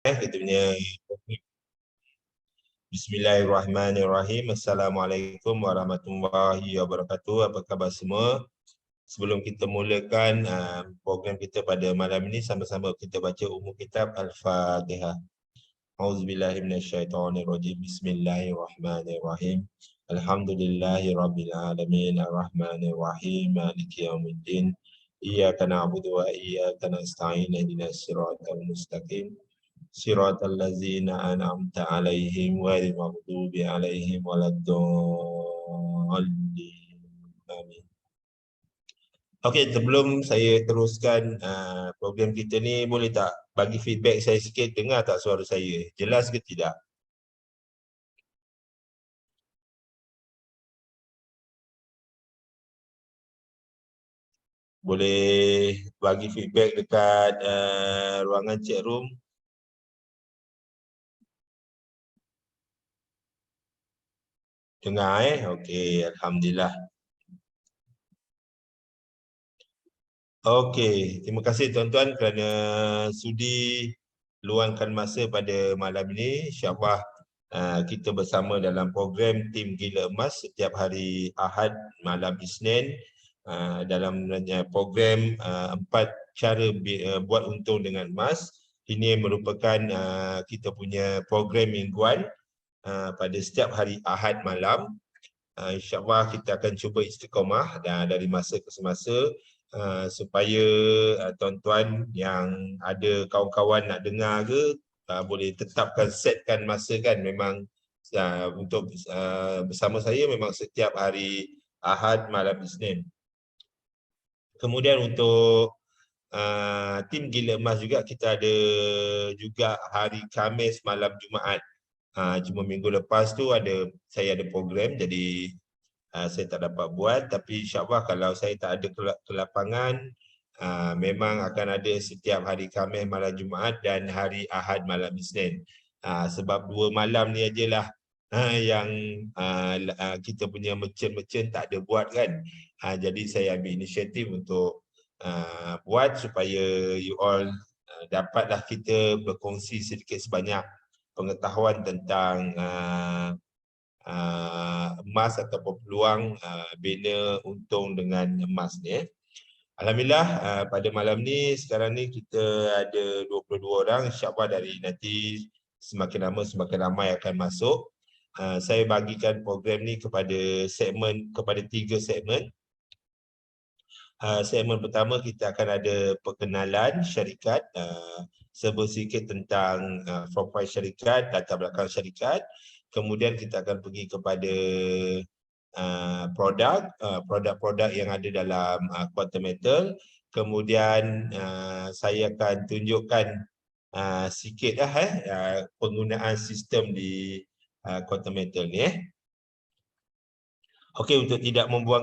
Kita punya Bismillahirrahmanirrahim. Assalamualaikum warahmatullahi wabarakatuh. Apa khabar semua? Sebelum kita mulakan program kita pada malam ini, sama-sama kita baca umum kitab Al-Fatihah. Auzubillahi minasyaitonirrajim. Bismillahirrahmanirrahim. Alhamdulillahirabbil alamin arrahmanirrahim maliki yaumiddin. Iyyaka na'budu wa iyyaka nasta'in ihdinas siratal mustaqim. Siratal ladzina an'amta 'alaihim ghairil maghdubi 'alaihim waladdallin. Amin. Okey, sebelum saya teruskan program kita ni, boleh tak bagi feedback saya sikit, dengar tak suara saya? Jelas ke tidak? Boleh bagi feedback dekat ruangan chat room. Dengar okey, alhamdulillah. Okey, terima kasih tuan-tuan kerana sudi luangkan masa pada malam ini. InsyaAllah kita bersama dalam program Tim Gila Emas setiap hari Ahad malam Isnin dalam program 4 cara buat untung dengan emas. Ini merupakan kita punya program mingguan pada setiap hari Ahad malam. InsyaAllah kita akan cuba istiqamah dan dari masa ke semasa supaya tuan-tuan yang ada kawan-kawan nak dengar ke boleh tetapkan, setkan masa kan. Memang untuk bersama saya memang setiap hari Ahad malam Isnin. Kemudian untuk tim Gila Emas juga, kita ada juga hari Khamis malam Jumaat. Cuma minggu lepas tu saya ada program, jadi saya tak dapat buat. Tapi insyaAllah kalau saya tak ada ke lapangan, memang akan ada setiap hari Khamis malam Jumaat dan hari Ahad malam Isnin. Sebab 2 malam ni ajalah yang kita punya merchant-merchant tak ada buat kan. Jadi saya ambil inisiatif untuk buat supaya you all dapatlah kita berkongsi sedikit sebanyak pengetahuan tentang emas ataupun peluang bina untung dengan emas ni. Alhamdulillah pada malam ni, sekarang ni kita ada 22 orang. InsyaAllah dari nanti semakin lama semakin ramai akan masuk. Saya bagikan program ni kepada 3 segmen. Segmen pertama kita akan ada perkenalan syarikat, sedikit tentang profil syarikat, latar belakang syarikat. Kemudian kita akan pergi kepada produk-produk yang ada dalam Quantum Metal. Kemudian saya akan tunjukkan sikit penggunaan sistem di Quantum Metal ni. Okey, untuk tidak membuang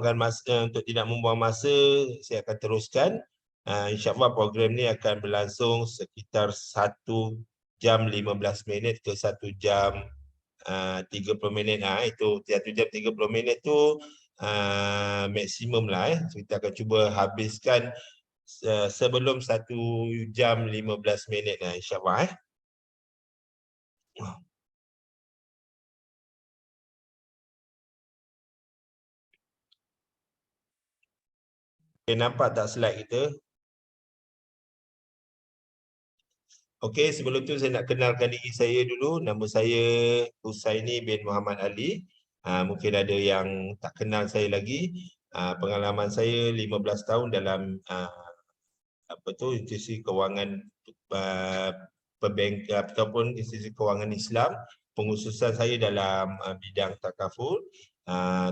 masa, saya akan teruskan. InsyaAllah program ni akan berlangsung sekitar 1 jam 15 minit ke 1 jam 30 minit. Itu 1 jam 30 minit tu maksimum lah. Kita akan cuba habiskan sebelum 1 jam 15 minit insyaAllah. Okay, nampak tak slide kita? Okey, sebelum tu saya nak kenalkan diri saya dulu. Nama saya Husaini bin Muhammad Ali. Mungkin ada yang tak kenal saya lagi. Pengalaman saya 15 tahun dalam institusi kewangan perbankan ataupun institusi kewangan Islam. Pengkhususan saya dalam bidang takaful.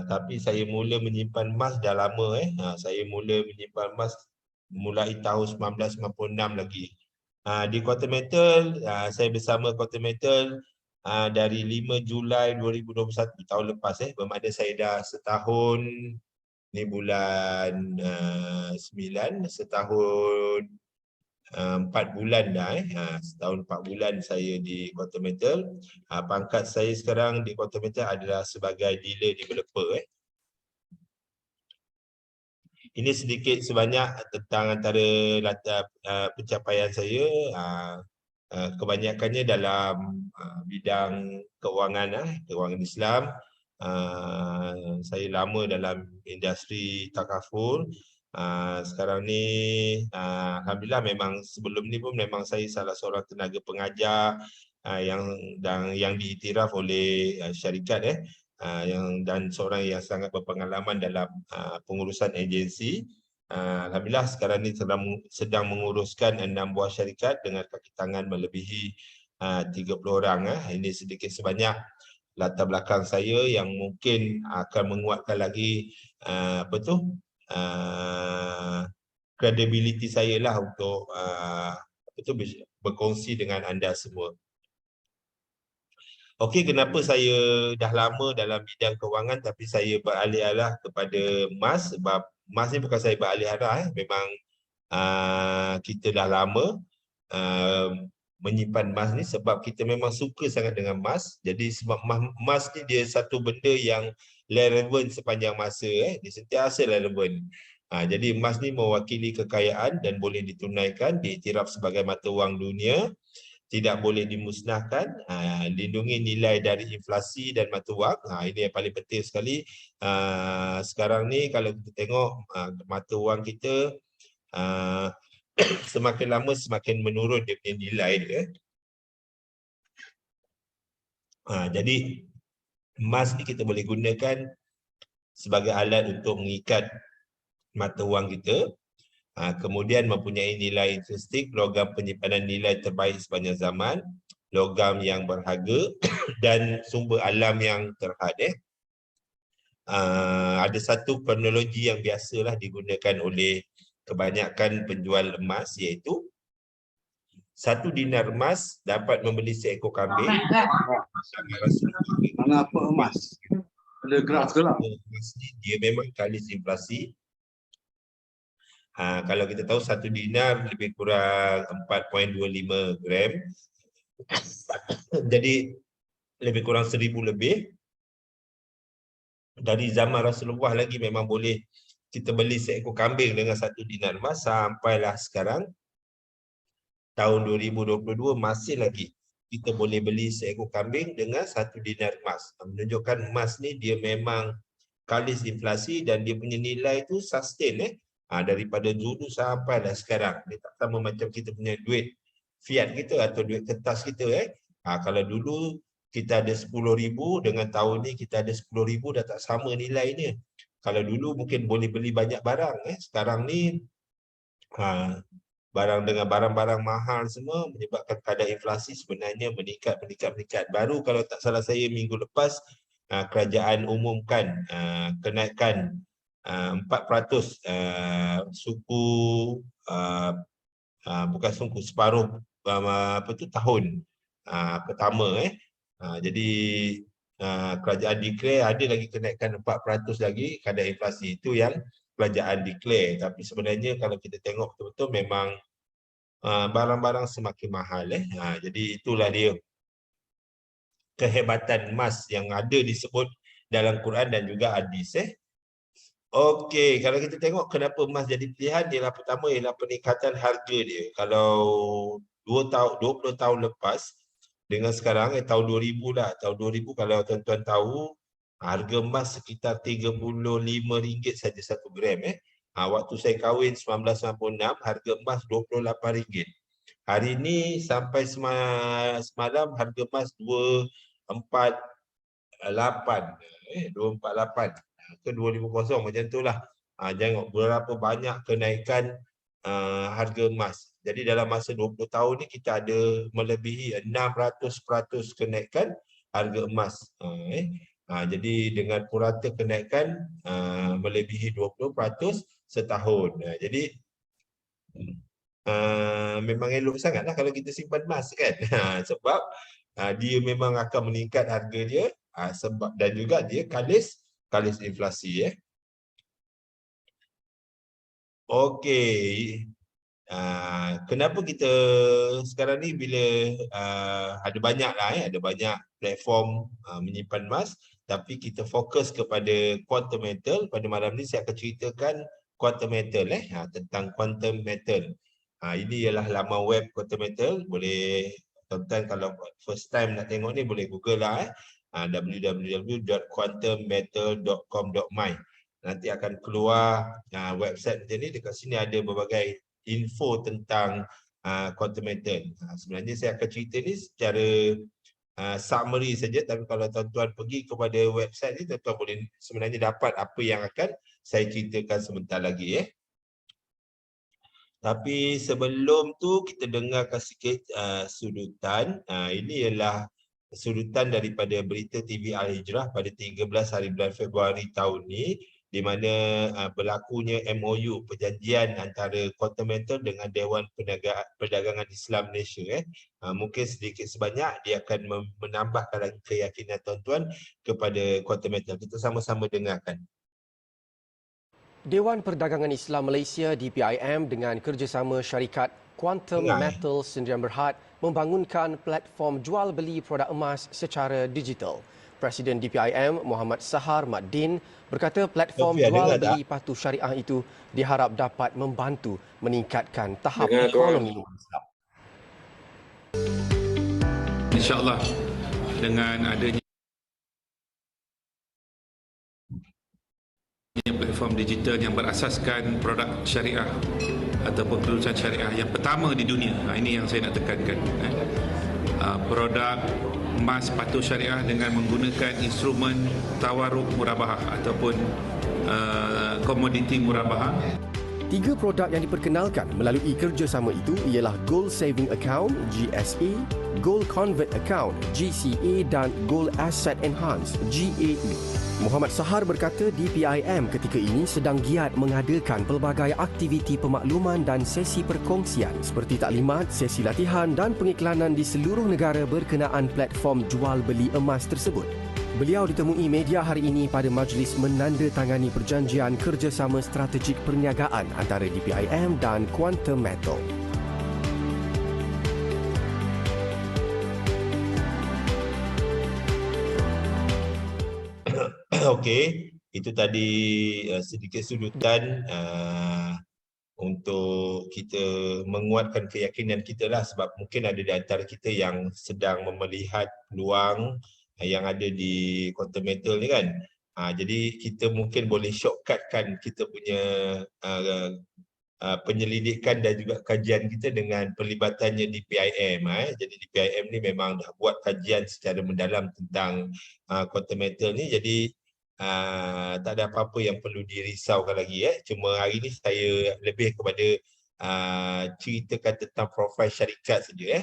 Tapi saya mula menyimpan emas dah lama. Saya mula menyimpan emas mulai tahun 1996 lagi. Di Quantum Metal, saya bersama Quantum Metal dari 5 Julai 2021, tahun lepas. Bermakna saya dah setahun, ni bulan 9, setahun 4 bulan dah. Setahun 4 bulan saya di Quantum Metal. Pangkat saya sekarang di Quantum Metal adalah sebagai dealer developer. Ini sedikit sebanyak tentang antara latar pencapaian saya. kebanyakannya dalam bidang keuangan, keuangan Islam. Saya lama dalam industri takaful. Sekarang ni alhamdulillah, memang sebelum ni pun memang saya salah seorang tenaga pengajar yang diiktiraf oleh syarikat dan seorang yang sangat berpengalaman dalam pengurusan agensi. Alhamdulillah sekarang ni sedang menguruskan 6 buah syarikat dengan kaki tangan melebihi 30 orang. Ini sedikit sebanyak latar belakang saya yang mungkin akan menguatkan lagi credibility saya lah untuk berkongsi dengan anda semua. Okey, kenapa saya dah lama dalam bidang kewangan tapi saya beralih arah kepada emas? Sebab emas ni bukan saya beralih arah, memang kita dah lama menyimpan emas ni sebab kita memang suka sangat dengan emas. Jadi sebab emas ni dia satu benda yang relevan sepanjang masa, dia sentiasa relevan. Jadi emas ni mewakili kekayaan dan boleh ditunaikan, diiktiraf sebagai mata wang dunia, tidak boleh dimusnahkan, lindungi nilai dari inflasi dan mata wang. Ini yang paling penting sekali. Sekarang ni kalau kita tengok mata wang kita semakin lama semakin menurun dia punya nilai dia. Jadi emas ni kita boleh gunakan sebagai alat untuk mengikat mata wang kita. Kemudian mempunyai nilai intrinsik, logam penyimpanan nilai terbaik sepanjang zaman, logam yang berharga dan sumber alam yang terhad. Ada satu kronologi yang biasalah digunakan oleh kebanyakan penjual emas, iaitu 1 dinar emas dapat membeli seekor kambing. Mana apa emas? Ada gerak gelap. Emas ni dia memang kalis inflasi. Kalau kita tahu 1 dinar lebih kurang 4.25 gram. Jadi lebih kurang 1000 lebih. Dari zaman Rasulullah lagi memang boleh kita beli seekor kambing dengan 1 dinar emas, sampailah sekarang tahun 2022 masih lagi kita boleh beli seekor kambing dengan 1 dinar emas. Menunjukkan emas ni dia memang kalis inflasi dan dia punya nilai tu sustain daripada dulu sampai dah sekarang. Dia tak sama macam kita punya duit fiat kita atau duit kertas kita. Kalau dulu kita ada 10,000, dengan tahun ni kita ada 10,000, dah tak sama nilainya. Kalau dulu mungkin boleh beli banyak barang, sekarang ni barang dengan barang-barang mahal semua menyebabkan kadar inflasi sebenarnya meningkat. Baru kalau tak salah saya minggu lepas kerajaan umumkan kenaikan 4% suku bukan suku, separuh tahun pertama. Jadi kerajaan declare ada lagi kenaikan 4% lagi kadar inflasi. Itu yang kerajaan declare. Tapi sebenarnya kalau kita tengok betul-betul memang barang-barang semakin mahal. Jadi itulah dia kehebatan emas yang ada disebut dalam Quran dan juga hadis. Okey, kalau kita tengok kenapa emas jadi pilihan, ialah pertama ialah peningkatan harga dia. Kalau 20 tahun lepas dengan sekarang tahun 2000 lah. Tahun 2000 kalau tuan-tuan tahu harga emas sekitar RM35 saja 1 gram. Waktu saya kahwin 1996 harga emas RM28. Hari ini sampai semalam harga emas 248 ke 250 macam itulah. Tengok berapa banyak kenaikan harga emas. Jadi dalam masa 20 tahun ni kita ada melebihi 600% kenaikan harga emas. Jadi dengan purata kenaikan melebihi 20% setahun. Jadi memang elok sangatlah kalau kita simpan emas kan. Sebab dia memang akan meningkat harga dia sebab dan juga dia kalis inflasi. Okey. Kenapa kita sekarang ni bila ada banyak platform menyimpan emas, tapi kita fokus kepada quantum metal. Pada malam ni saya akan ceritakan quantum metal tentang quantum metal. Ini ialah laman web Quantum Metal. Boleh tuan-tuan kalau first time nak tengok ni boleh google lah www.quantummetal.com.my. Nanti akan keluar website macam ni. Dekat sini ada berbagai info tentang Quantum Metal. Sebenarnya saya akan cerita ni secara summary saja, tapi kalau tuan-tuan pergi kepada website ni, tuan-tuan boleh sebenarnya dapat apa yang akan saya ceritakan sebentar lagi. Tapi sebelum tu kita dengarkan sikit sudutan. Ini ialah sudutan daripada berita TV Al-Hijrah pada 13 hari bulan Februari tahun ni, di mana berlakunya MOU, perjanjian antara Quantum Metal dengan Dewan Perdagangan Islam Malaysia. Mungkin sedikit sebanyak dia akan menambahkan lagi keyakinan tuan-tuan kepada Quantum Metal. Kita sama-sama dengarkan. Dewan Perdagangan Islam Malaysia DPIM dengan kerjasama syarikat Quantum Metal Sdn Bhd membangunkan platform jual beli produk emas secara digital. Presiden DPIM Muhammad Sahar Mat Din berkata platform jual beli patuh syariah itu diharap dapat membantu meningkatkan tahap ekonomi Islam. InsyaAllah dengan adanya platform digital yang berasaskan produk syariah ataupun kelulusan syariah yang pertama di dunia. Ini yang saya nak tekankan. Produk emas patuh syariah dengan menggunakan instrumen tawaruk murabahah ataupun komoditi murabahah. 3 produk yang diperkenalkan melalui kerjasama itu ialah Gold Saving Account GSA, Gold Convert Account GCA dan Gold Asset Enhance GAE. Muhammad Sahar berkata DPIM ketika ini sedang giat mengadakan pelbagai aktiviti pemakluman dan sesi perkongsian seperti taklimat, sesi latihan dan pengiklanan di seluruh negara berkenaan platform jual beli emas tersebut. Beliau ditemui media hari ini pada majlis menandatangani perjanjian kerjasama strategik perniagaan antara DPIM dan Quantum Metal. Okey, itu tadi sedikit sudutan untuk kita menguatkan keyakinan kita lah, sebab mungkin ada di antara kita yang sedang melihat peluang yang ada di Quantum Metal ni kan. Jadi kita mungkin boleh shortcutkan kita punya penyelidikan dan juga kajian kita dengan perlibatannya DPIM. Jadi DPIM ni memang dah buat kajian secara mendalam tentang Quantum Metal ni. Jadi tak ada apa-apa yang perlu dirisaukan lagi. Cuma hari ni saya lebih kepada ceritakan tentang profil syarikat saja.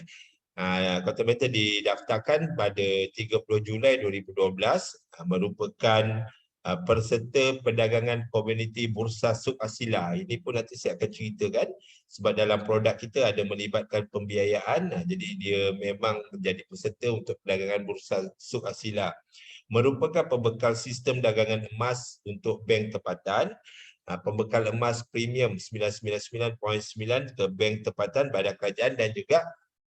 Quantum Metal didaftarkan pada 30 Julai 2012, merupakan peserta perdagangan komuniti Bursa Suk Asila. Ini pun nanti saya akan ceritakan sebab dalam produk kita ada melibatkan pembiayaan. Jadi dia memang menjadi peserta untuk perdagangan Bursa Suk Asila. Merupakan pembekal sistem dagangan emas untuk bank tempatan, pembekal emas premium 999.9 ke bank tempatan badan kerajaan dan juga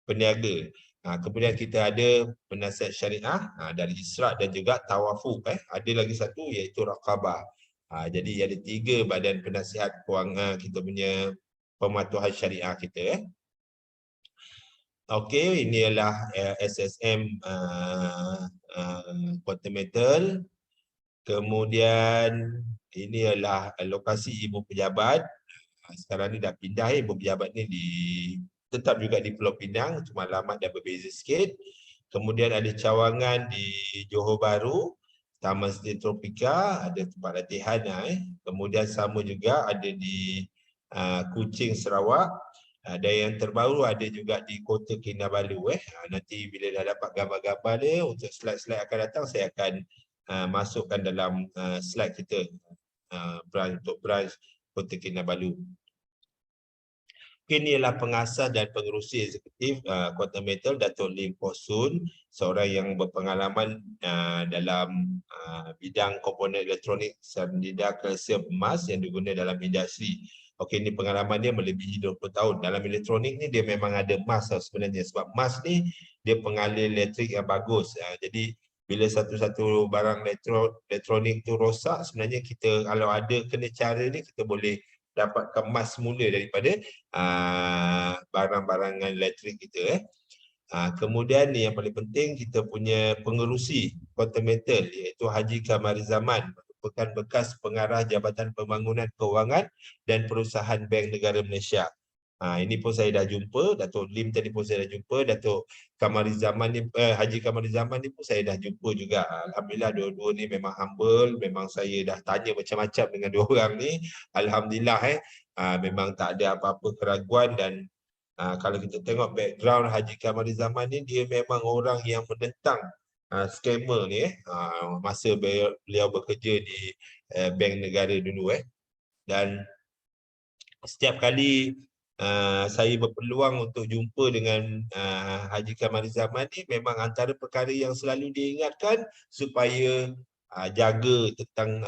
peniaga. Kemudian kita ada penasihat syariah dari Israk dan juga Tawafu. Ada lagi satu iaitu Raqabah. Jadi ada 3 badan penasihat kewangan kita punya pematuhan syariah kita. Okey, ini adalah SSM Quantum Metal. Kemudian ini adalah lokasi ibu pejabat. Sekarang ni dah pindah ibu pejabat ni tetap juga di Pulau Pinang, cuma alamat dah berbeza sikit. Kemudian ada cawangan di Johor Bahru, Taman Sdn Tropika, ada tempat latihan. Kemudian sama juga ada di Kuching, Sarawak. Dan yang terbaru ada juga di Kota Kinabalu. Nanti bila dah dapat gambar-gambar dia untuk slide-slide akan datang, saya akan masukkan dalam slide kita untuk branch Kota Kinabalu. Ini adalah pengasas dan pengerusi eksekutif Quantum Metal, Datuk Lim Poh Sun, seorang yang berpengalaman dalam bidang komponen elektronik sandida kalsium emas yang digunakan dalam industri. Okey, ini pengalaman dia melebihi 20 tahun. Dalam elektronik ni dia memang ada emas sebenarnya, sebab emas ni dia pengalir elektrik yang bagus. Jadi bila satu-satu barang elektronik tu rosak, sebenarnya kita kalau ada kena cara ni kita boleh dapat kemas semula daripada barang-barangan elektrik kita. Kemudian yang paling penting, kita punya pengerusi Continental iaitu Haji Kamarizaman, merupakan bekas pengarah Jabatan Pembangunan Kewangan dan Perusahaan Bank Negara Malaysia. Ini pun saya dah jumpa, Datuk Lim tadi pun saya dah jumpa, Datuk Kamarizaman ni, Haji Kamarizaman ni pun saya dah jumpa juga. Alhamdulillah dua-dua ni memang humble, memang saya dah tanya macam-macam dengan dua orang ni. Alhamdulillah memang tak ada apa-apa keraguan. Dan kalau kita tengok background Haji Kamarizaman ni, dia memang orang yang menentang scammer ni masa beliau bekerja di Bank Negara dulu. Dan setiap kali saya berpeluang untuk jumpa dengan Haji Kamarizaman ni, memang antara perkara yang selalu diingatkan supaya jaga tentang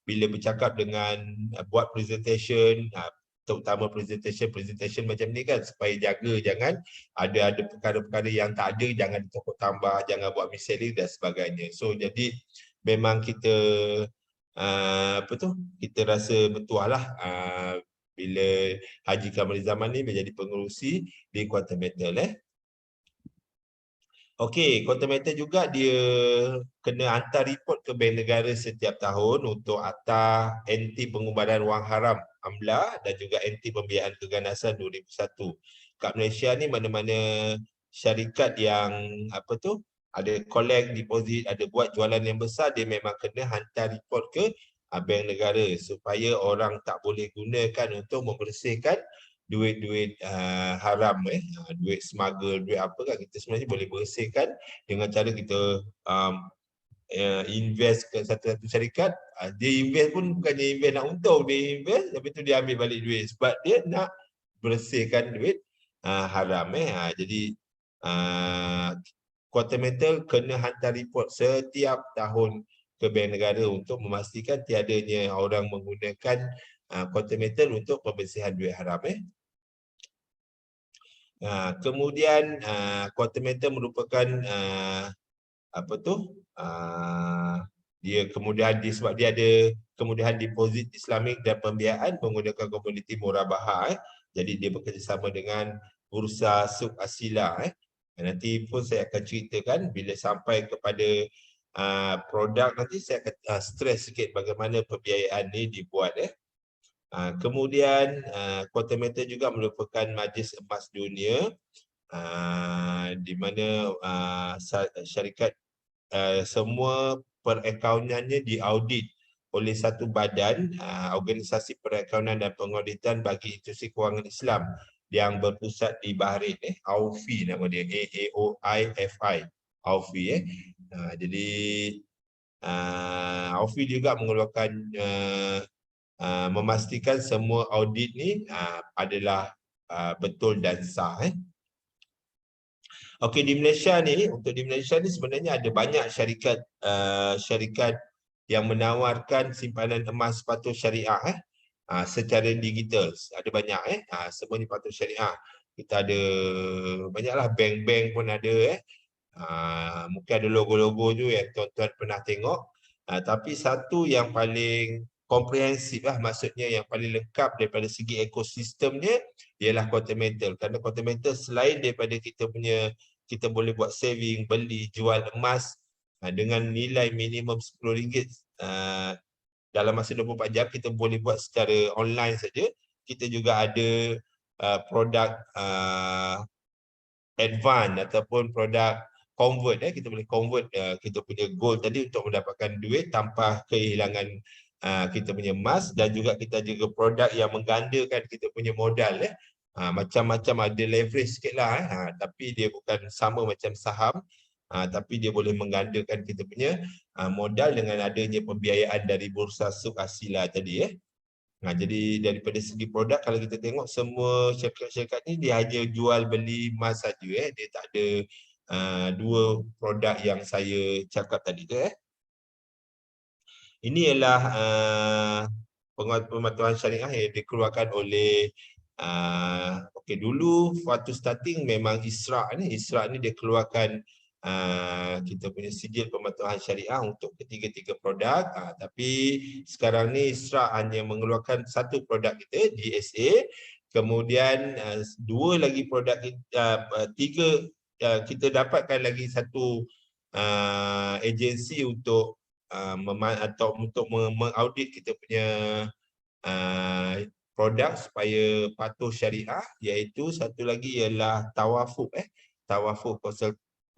bila bercakap dengan buat presentation, terutama presentation macam ni kan, supaya jaga jangan ada perkara-perkara yang tak ada, jangan ditokok tambah, jangan buat mistake dan sebagainya. So jadi memang kita kita rasa betul lah bila Haji Kamarizaman ni menjadi pengerusi di Kuantum Metal. Okey, Kuantum Metal juga dia kena hantar report ke Bank Negara setiap tahun untuk akta anti pengubaran wang haram AMLA dan juga anti pembiayaan keganasan 2001. Kat Malaysia ni mana-mana syarikat yang ada collect deposit, ada buat jualan yang besar, dia memang kena hantar report ke Bank Negara supaya orang tak boleh gunakan untuk membersihkan duit-duit haram, duit smuggle, duit apa kan. Kita sebenarnya boleh bersihkan dengan cara kita invest ke satu-satu syarikat. Dia invest pun bukannya invest nak untung, dia invest tapi tu dia ambil balik duit sebab dia nak bersihkan duit haram. Jadi Kuantum Metal kena hantar report setiap tahun ke Bank Negara untuk memastikan tiadanya orang menggunakan Kuantum Metal untuk pembersihan duit haram. Kemudian Kuantum Metal merupakan dia kemudahan sebab dia ada kemudahan deposit Islamik dan pembiayaan menggunakan komuniti murabahah. Jadi dia bekerjasama dengan Bursa Suk Asila. Nanti pun saya akan ceritakan bila sampai kepada produk, nanti saya akan stress sikit bagaimana pembiayaan ni dibuat. Kemudian Kuantum Metal juga merupakan Majlis Emas Dunia, di mana syarikat semua perakaunannya diaudit oleh satu badan, Organisasi Perakaunan dan Pengauditan bagi Institusi Kewangan Islam yang berpusat di Bahrain. AUFI nama dia, AAOIFI, AUFI. Jadi AUFI juga mengeluarkan memastikan semua audit ni adalah betul dan sah. Okey, di Malaysia ni, untuk di Malaysia ni sebenarnya ada banyak syarikat yang menawarkan simpanan emas patuh syariah secara digital. Ada banyak semuanya patuh syariah. Kita ada banyaklah, bank-bank pun ada. Mungkin ada logo-logo tu yang tuan-tuan pernah tengok. Tapi satu yang paling komprehensif maksudnya yang paling lengkap daripada segi ekosistemnya ialah Kuantum Metal. Kerana Kuantum Metal selain daripada kita boleh buat saving, beli, jual emas dengan nilai minimum RM10 dalam masa 24 jam, kita boleh buat secara online saja. Kita juga ada produk advance ataupun produk convert. Kita boleh convert kita punya gold tadi untuk mendapatkan duit tanpa kehilangan kita punya emas. Dan juga kita juga produk yang menggandakan kita punya modal. Macam-macam, ada leverage sikit lah, tapi dia bukan sama macam saham, tapi dia boleh menggandakan kita punya modal dengan adanya pembiayaan dari Bursa Suk Asila tadi. Jadi daripada segi produk, kalau kita tengok semua syarikat-syarikat ni dia hanya jual beli emas saja. Dia tak ada dua produk yang saya cakap tadi tu. Ini ialah pematuhan syariah yang dikeluarkan oleh dulu waktu starting memang Isra' ni dia keluarkan kita punya sijil pematuhan syariah untuk ketiga-tiga produk. Tapi sekarang ni ISRA hanya mengeluarkan satu produk kita, GSA. Kemudian dua lagi produk kita, kita dapatkan lagi satu agensi untuk mengaudit kita punya produk supaya patuh syariah, iaitu satu lagi ialah Tawafuk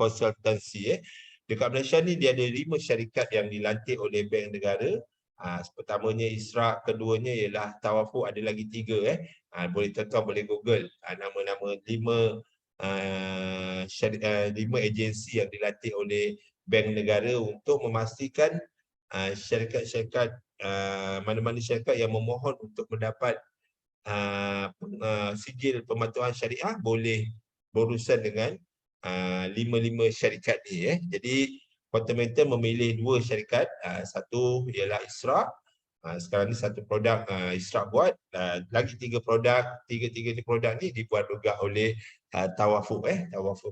Consultancy. Dekat Malaysia ni dia ada 5 syarikat yang dilantik oleh Bank Negara. Pertamanya ISRA, keduanya ialah Tawafuk, ada lagi 3 boleh tuan-tuan boleh Google nama-nama 5 agensi yang dilantik oleh Bank Negara untuk memastikan syarikat-syarikat mana-mana syarikat yang memohon untuk mendapat sijil pematuhan syariah boleh berurusan dengan 5 syarikat ni. Jadi Quantum memilih 2 syarikat, satu ialah ISRA. Sekarang ni satu produk ISRA buat, lagi 3 produk, tiga produk ni dibuat juga oleh Tawafuk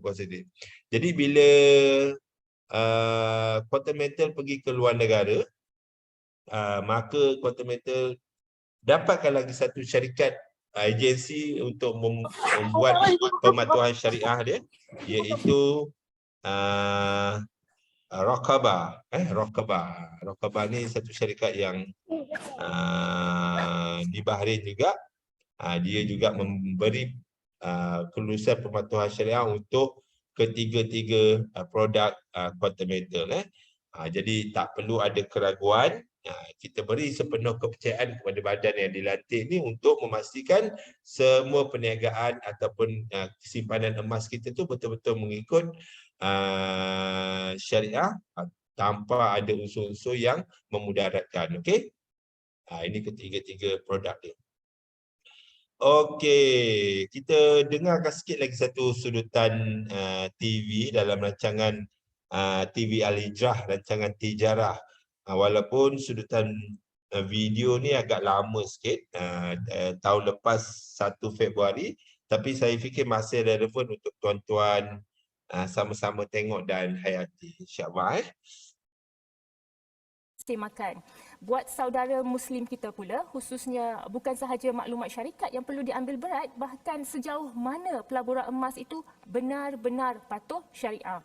Consulting. Jadi bila Quantum pergi ke luar negara, maka Quantum dapatkan lagi satu syarikat agensi untuk membuat pematuhan syariah dia, iaitu Raqabah. Raqabah ni satu syarikat yang di Bahrain juga. Dia juga memberi kelulusan pematuhan syariah untuk ketiga-tiga produk Quantum. Jadi tak perlu ada keraguan. Kita beri sepenuh kepercayaan kepada badan yang dilantik ni untuk memastikan semua perniagaan ataupun simpanan emas kita tu betul-betul mengikut syariah tanpa ada unsur-unsur yang memudaratkan. Okey. Ini ketiga-tiga produk dia. Okey, kita dengarkan sikit lagi satu sudutan TV dalam rancangan TV Al-Hijrah, rancangan Tijarah. Walaupun sudutan video ni agak lama sikit, tahun lepas 1 Februari, tapi saya fikir masih relevan untuk tuan-tuan sama-sama tengok dan hayati, insya-Allah. Makan. Buat saudara Muslim kita pula, khususnya bukan sahaja maklumat syarikat yang perlu diambil berat, bahkan sejauh mana pelaburan emas itu benar-benar patuh syariah.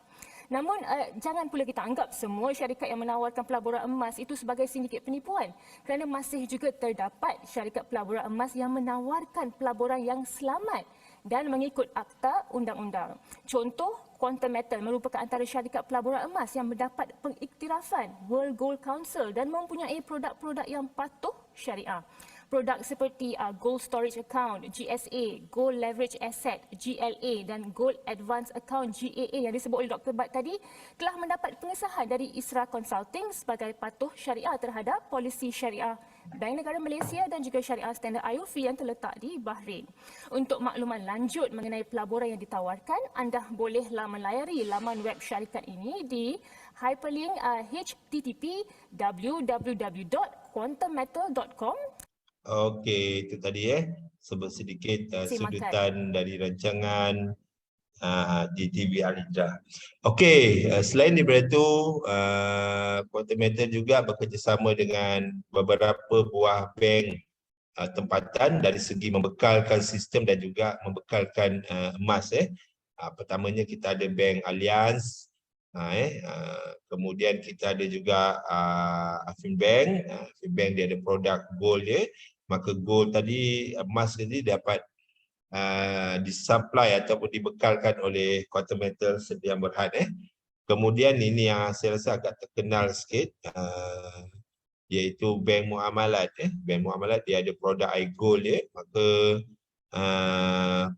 Namun jangan pula kita anggap semua syarikat yang menawarkan pelaburan emas itu sebagai sindiket penipuan, kerana masih juga terdapat syarikat pelaburan emas yang menawarkan pelaburan yang selamat dan mengikut akta undang-undang. Contoh, Quantum Metal merupakan antara syarikat pelaburan emas yang mendapat pengiktirafan World Gold Council dan mempunyai produk-produk yang patuh syariah. Produk seperti Gold Storage Account, GSA, Gold Leverage Asset, GLA dan Gold Advance Account, GAA yang disebut oleh Dr. Bat tadi telah mendapat pengesahan dari ISRA Consulting sebagai patuh syariah terhadap polisi syariah Bank Negara Malaysia dan juga syariah standard IOF yang terletak di Bahrain. Untuk makluman lanjut mengenai pelaburan yang ditawarkan, anda bolehlah melayari laman web syarikat ini di hyperlink http www.quantummetal.com. Okey, itu tadi sebut sedikit sudutan dari rancangan di TV Al-Hijrah. Okey, selain daripada itu, Quantum Metal juga bekerjasama dengan beberapa buah bank tempatan dari segi membekalkan sistem dan juga membekalkan emas. Pertamanya kita ada Bank Allianz, kemudian kita ada juga Affinbank. Affinbank dia ada produk gold dia. Maka gold tadi, emas tadi dapat disupply ataupun dibekalkan oleh Quantum Metal Sedia Berhad. Kemudian ini yang saya rasa agak terkenal sikit, iaitu Bank Muamalat. Bank Muamalat dia ada produk iGold dia. Maka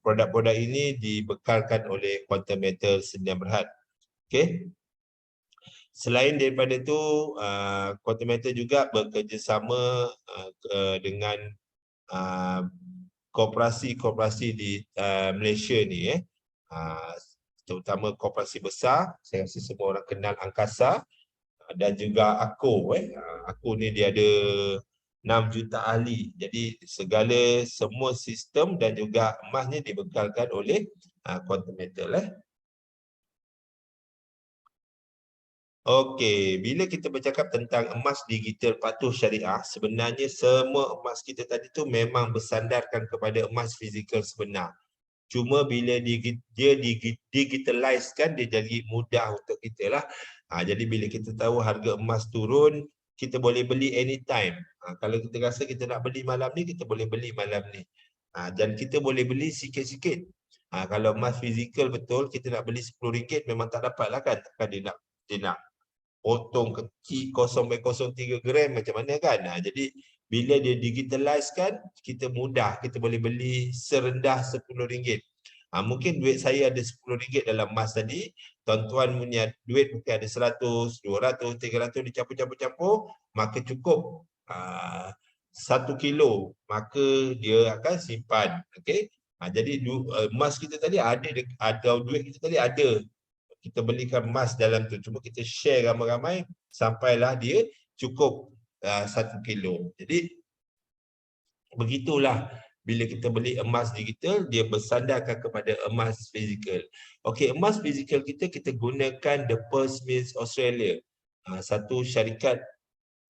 produk-produk ini dibekalkan oleh Quantum Metal Sedia Berhad. Okey. Selain daripada itu, Quantum Metal juga bekerjasama dengan koperasi-koperasi di Malaysia ni, terutama koperasi besar. Saya rasa semua orang kenal Angkasa dan juga Aku. Aku ni dia ada 6 juta ahli. Jadi semua sistem dan juga emasnya dibekalkan oleh Quantum Metal. Okey, bila kita bercakap tentang emas digital patuh syariah, sebenarnya semua emas kita tadi tu memang bersandarkan kepada emas fizikal sebenar. Cuma bila dia digitalize kan, dia jadi mudah untuk kita lah. Jadi bila kita tahu harga emas turun, kita boleh beli anytime. Kalau kita rasa kita nak beli malam ni, kita boleh beli malam ni. Dan kita boleh beli sikit-sikit. Kalau emas fizikal betul, kita nak beli RM10 memang tak dapat lah kan. Takkan dia nak potong kecil 0,03 gram macam mana kan. Jadi bila dia digitalize kan, kita mudah, kita boleh beli serendah RM10. Mungkin duit saya ada RM10 dalam emas tadi, tuan-tuan punya duit mungkin ada 100, 200, 300 dicampur-campur, maka cukup 1 kilo, maka dia akan simpan. Okey. Jadi emas kita tadi ada, atau duit kita tadi ada. Kita belikan emas dalam tu, cuma kita share ramai-ramai sampailah dia cukup 1 kilo. Jadi begitulah bila kita beli emas digital, dia bersandarkan kepada emas fizikal. Okey, emas fizikal kita gunakan The Purse Mills Australia, satu syarikat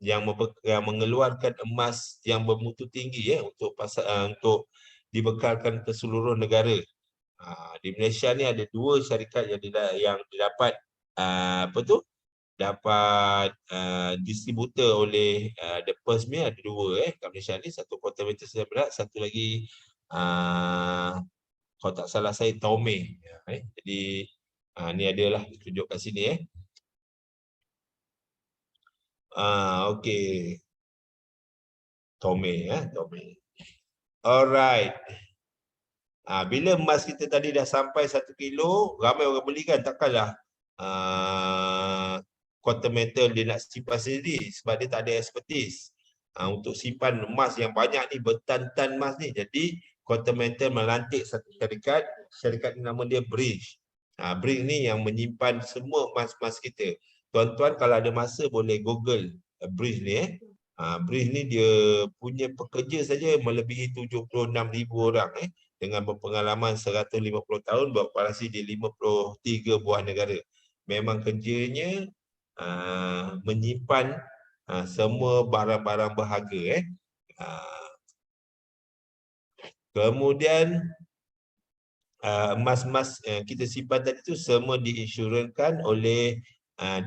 yang mengeluarkan emas yang bermutu tinggi untuk dibekalkan ke seluruh negara. Di Malaysia ni ada 2 syarikat yang didapat dapat distributor oleh The Purse Mill. Ada 2 kat Malaysia ni, satu Kota Meter Sedia Berat, satu lagi kalau tak salah saya Tome. Jadi ni adalah tunjuk kat sini. Okey, Tome. Alright. Bila emas kita tadi dah sampai 1 kilo, ramai orang beli kan, takkanlah Quantum Metal dia nak simpan sendiri sebab dia tak ada expertise untuk simpan emas yang banyak ni, bertan-tan emas ni. Jadi Quantum Metal melantik satu syarikat ni nama dia Bridge. Bridge ni yang menyimpan semua emas-emas kita. Tuan-tuan kalau ada masa boleh Google Bridge ni. Bridge ni dia punya pekerja saja melebihi 76,000 orang dengan berpengalaman 150 tahun beroperasi di 53 buah negara. Memang kerjanya menyimpan semua barang-barang berharga. Kemudian emas-emas kita simpan tadi tu semua diinsurankan oleh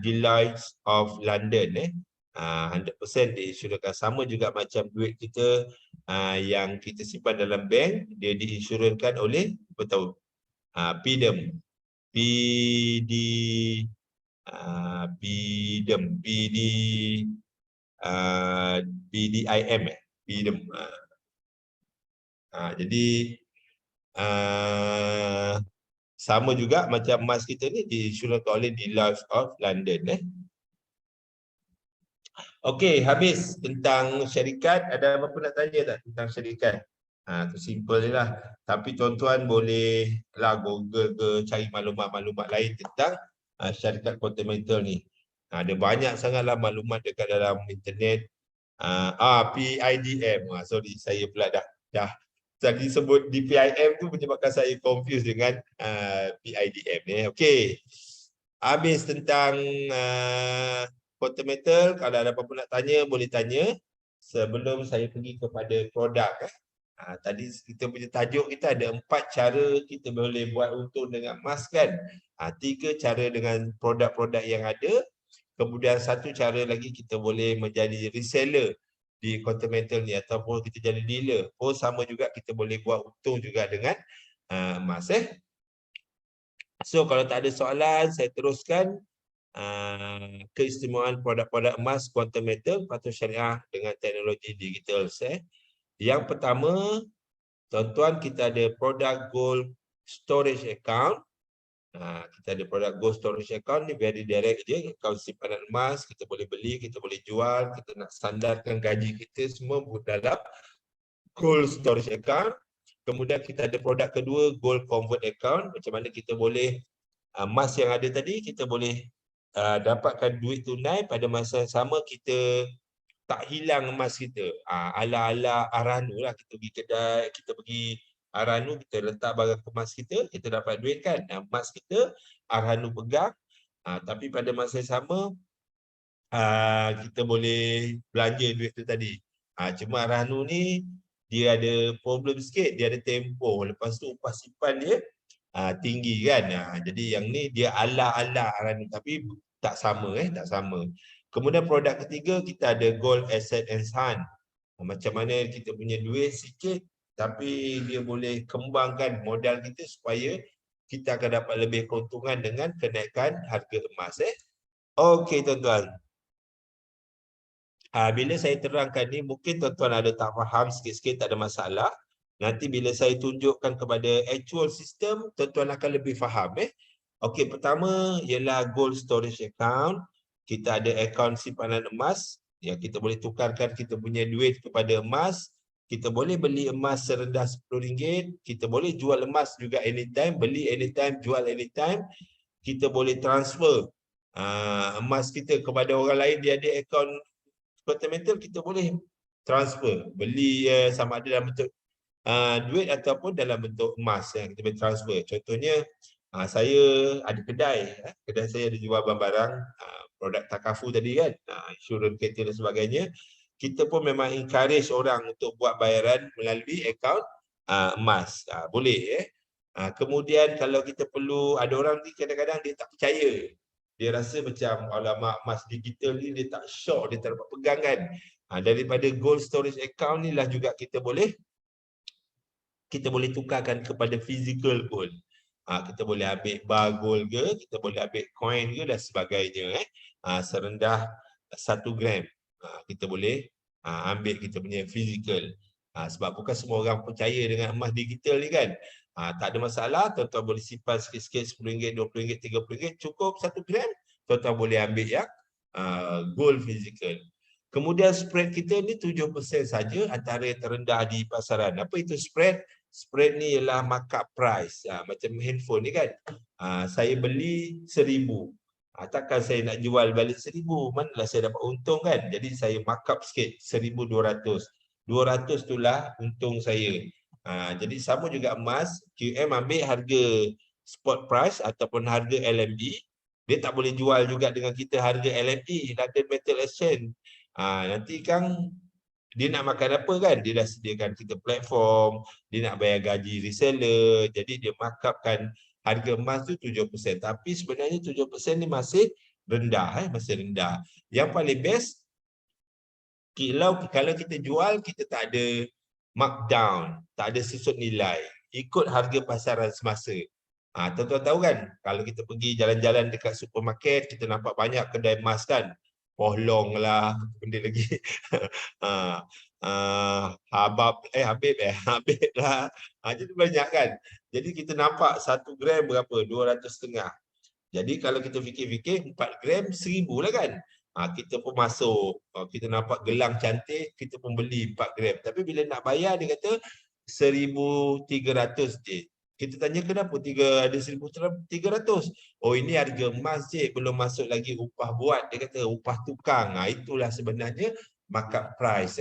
Deloitte of London. 100% diinsurankan, sama juga macam duit kita yang kita simpan dalam bank, dia diinsurankan oleh betul PDIM, PDIM. Jadi sama juga macam emas kita ni diinsurankan oleh Deloitte of London. Okey, habis tentang syarikat. Ada apa-apa nak tanya tak tentang syarikat? Tu simple je lah. Tapi tuan-tuan boleh lah Google ke, cari maklumat-maklumat lain tentang syarikat Quantum Metal ni. Ada banyak sangatlah maklumat dekat dalam internet. PIDM. Sorry, saya pula dah tadi sebut DPIM tu menyebabkan saya confused dengan PIDM ni. Okey. Habis tentang Quantum Metal. Kalau ada apa-apa nak tanya, boleh tanya sebelum saya pergi kepada produk. Tadi kita punya tajuk kita ada 4 cara kita boleh buat untung dengan emas kan. 3 cara dengan produk-produk yang ada. Kemudian 1 cara lagi kita boleh menjadi reseller di Quantum Metal ni, ataupun kita jadi dealer. Sama juga kita boleh buat untung juga dengan emas. So kalau tak ada soalan, saya teruskan. Keistimewaan produk-produk emas Quantum Metal patuh syariah dengan teknologi digital. Yang pertama, tuan-tuan, kita ada produk gold storage account. Kita ada produk gold storage account ni very direct je. Akaun simpanan emas, kita boleh beli, kita boleh jual, kita nak sandarkan gaji kita semua dalam gold storage account. Kemudian kita ada produk kedua, gold convert account. Macam mana kita boleh emas yang ada tadi, kita boleh dapatkan duit tunai pada masa yang sama, kita tak hilang emas kita. Ala-ala Aranu lah, kita pergi kedai, kita pergi Aranu, kita letak barang kemas kita dapat duit kan. Emas kita Aranu pegang, Tapi pada masa yang sama kita boleh belanja duit tu tadi. Cuma Rahnu ni dia ada problem sikit, dia ada tempoh. Lepas tu upah simpan dia tinggi kan. Jadi yang ni dia ala-ala Rahnu tapi tak sama tak sama. Kemudian produk ketiga kita ada Gold Asset Enhance. Macam mana kita punya duit sikit tapi dia boleh kembangkan modal kita supaya kita akan dapat lebih keuntungan dengan kenaikan harga emas. Okey tuan-tuan. Bila saya terangkan ni mungkin tuan-tuan ada tak faham sikit-sikit, tak ada masalah. Nanti bila saya tunjukkan kepada actual system, tuan-tuan akan lebih faham. Okey, pertama ialah gold storage account. Kita ada akaun simpanan emas yang kita boleh tukarkan kita punya duit kepada emas. Kita boleh beli emas serendah RM10. Kita boleh jual emas juga anytime, beli anytime, jual anytime. Kita boleh transfer emas kita kepada orang lain, dia ada akaun Continental, kita boleh transfer, beli sama ada dalam bentuk duit ataupun dalam bentuk emas yang kita boleh transfer. Contohnya saya ada kedai, kedai saya ada jual barang-barang produk takafu tadi kan, insurans kereta dan sebagainya. Kita pun memang encourage orang untuk buat bayaran melalui akaun emas, boleh. Kemudian kalau kita perlu, ada orang ni kadang-kadang dia tak percaya. Dia rasa macam alamak emas digital ni dia tak syok, dia tak dapat pegang kan. Daripada gold storage account ni lah juga kita boleh tukarkan kepada physical gold. Kita boleh ambil bar gold ke, kita boleh ambil coin ke dan sebagainya. Serendah 1 gram. Kita boleh ambil kita punya physical. Sebab bukan semua orang percaya dengan emas digital ni kan. Tak ada masalah, tuan-tuan boleh simpan sikit-sikit RM10, RM20, RM30, cukup 1 gram, tuan-tuan boleh ambil yang gold physical. Kemudian spread kita ni 7% saja antara yang terendah di pasaran. Apa itu spread? Spread ni ialah markup price. Macam handphone ni kan. Saya beli RM1,000. Takkan saya nak jual balik RM1,000. Manalah saya dapat untung kan. Jadi saya markup sikit RM1,200. 200 itulah untung saya. Jadi sama juga emas, QM ambil harga spot price ataupun harga LME. Dia tak boleh jual juga dengan kita harga LME, London Metal Exchange. Nanti kan dia nak makan apa kan? Dia dah sediakan kita platform, dia nak bayar gaji reseller, jadi dia markupkan harga emas tu 7%. Tapi sebenarnya 7% ni masih rendah, masih rendah. Yang paling best, kalau kita jual, kita tak ada markdown, tak ada susut nilai, ikut harga pasaran semasa. Tuan-tuan tahu kan, kalau kita pergi jalan-jalan dekat supermarket, kita nampak banyak kedai emas kan, Pohlong lah, benda lagi, Habib lah, jadi banyak kan. Jadi kita nampak 1 gram berapa, 200.5. Jadi kalau kita fikir-fikir 4 gram 1,000 lah kan. Kita pun masuk, kita nampak gelang cantik, kita pun beli 4 gram. Tapi bila nak bayar dia kata 1,300 je. Kita tanya kenapa ada 1,300? Oh ini harga emas je, belum masuk lagi upah buat. Dia kata upah tukang. Itulah sebenarnya markup price.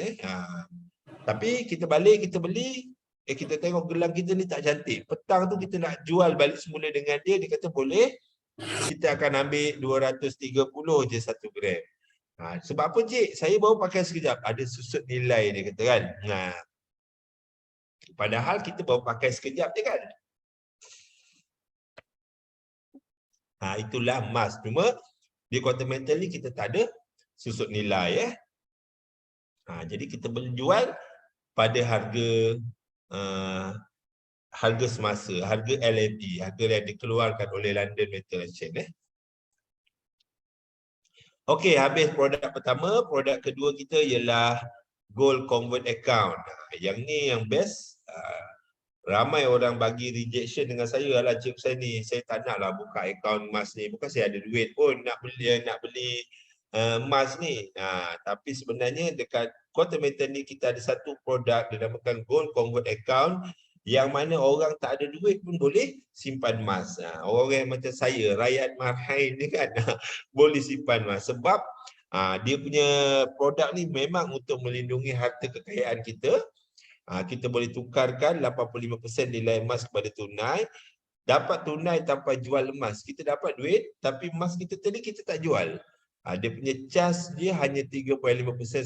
Tapi kita balik, kita beli, kita tengok gelang kita ni tak cantik. Petang tu kita nak jual balik semula dengan dia, dia kata boleh. Kita akan ambil 230 je 1 gram. Sebab apa cik? Saya baru pakai sekejap. Ada susut nilai dia kata kan. Padahal kita baru pakai sekejap je kan. Itulah emas. Cuma di Continental ni kita tak ada susut nilai. Jadi kita menjual pada harga semasa, harga LME, harga yang dikeluarkan oleh London Metal Exchange. Okey, habis produk pertama. Produk kedua kita ialah Gold Convert Account. Yang ni yang best. Ramai orang bagi rejection dengan saya, alah cik saya ni, saya tak naklah buka akaun emas ni. Bukan saya ada duit pun nak beli emas ni. Tapi sebenarnya dekat Continental ni kita ada satu produk dinamakan Gold Convert Account, yang mana orang tak ada duit pun boleh simpan emas. Orang yang macam saya, rakyat marhain ni kan, boleh simpan emas. Sebab dia punya produk ni memang untuk melindungi harta kekayaan kita. Kita boleh tukarkan 85% nilai emas kepada tunai. dapat tunai tanpa jual emas. Kita dapat duit tapi emas kita tadi kita tak jual. Dia punya cas dia hanya 3.5%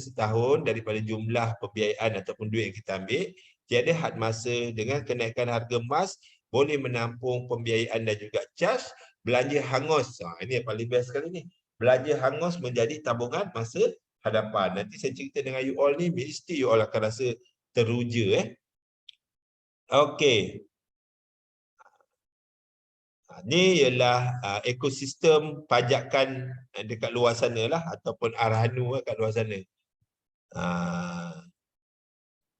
setahun daripada jumlah pembiayaan ataupun duit yang kita ambil. Tiada had masa. Dengan kenaikan harga emas boleh menampung pembiayaan dan juga cas. Belanja hangus. Ini yang paling best sekali ni. Belanja hangus menjadi tabungan masa hadapan. Nanti saya cerita dengan you all ni, mesti you all akan rasa teruja. Okey. Ini ialah ekosistem pajakan dekat luar sana lah, ataupun Arhanu kat luar sana.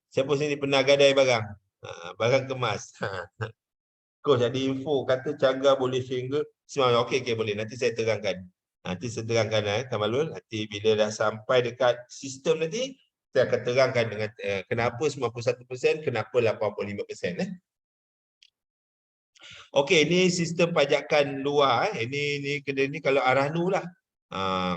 Siapa sini pernah gadai barang? Barang kemas. Coach ada info kata Cangga boleh single. Okey, boleh. Nanti saya terangkan. Nanti saya terangkan Tuan Malul. Nanti bila dah sampai dekat sistem nanti, saya akan terangkan dengan kenapa 91%, kenapa 85%. Okey, ini sistem pajakan luar. Ini kedai ni kalau Arhanu lah.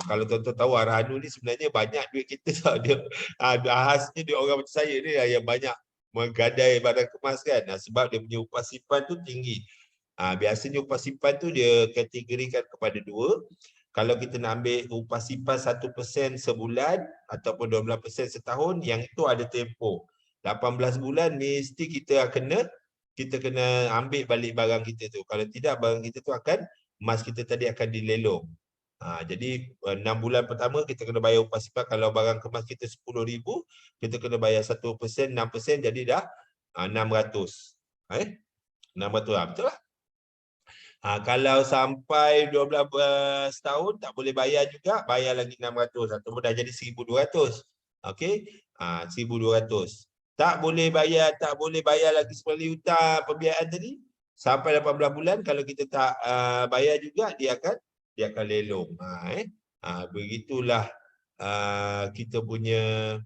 Kalau tuan-tuan tahu Arhanu ni sebenarnya banyak duit kita tau. Dia khasnya dia orang macam saya ni yang banyak menggadai barang kemas kan. Sebab dia punya upah simpan tu tinggi. Biasanya upah simpan tu dia kategorikan kepada dua. Kalau kita nak ambil upah simpan 1% sebulan ataupun 12% setahun, yang itu ada tempoh. 18 bulan mesti kita kena ambil balik barang kita tu. Kalau tidak, barang kita tu emas kita tadi akan dilelong. Jadi 6 bulan pertama kita kena bayar upah simpan. Kalau barang kemas kita 10,000, kita kena bayar 1%, 6%, jadi dah 600. 600 betul lah. Kalau sampai 12 tahun tak boleh bayar juga, bayar lagi 600 ataupun dah jadi 1,200. Okey, 1,200. Tak boleh bayar lagi sekali hutang pembiayaan tadi sampai 18 bulan. Kalau kita tak bayar juga, dia akan lelong. Begitulah kita punya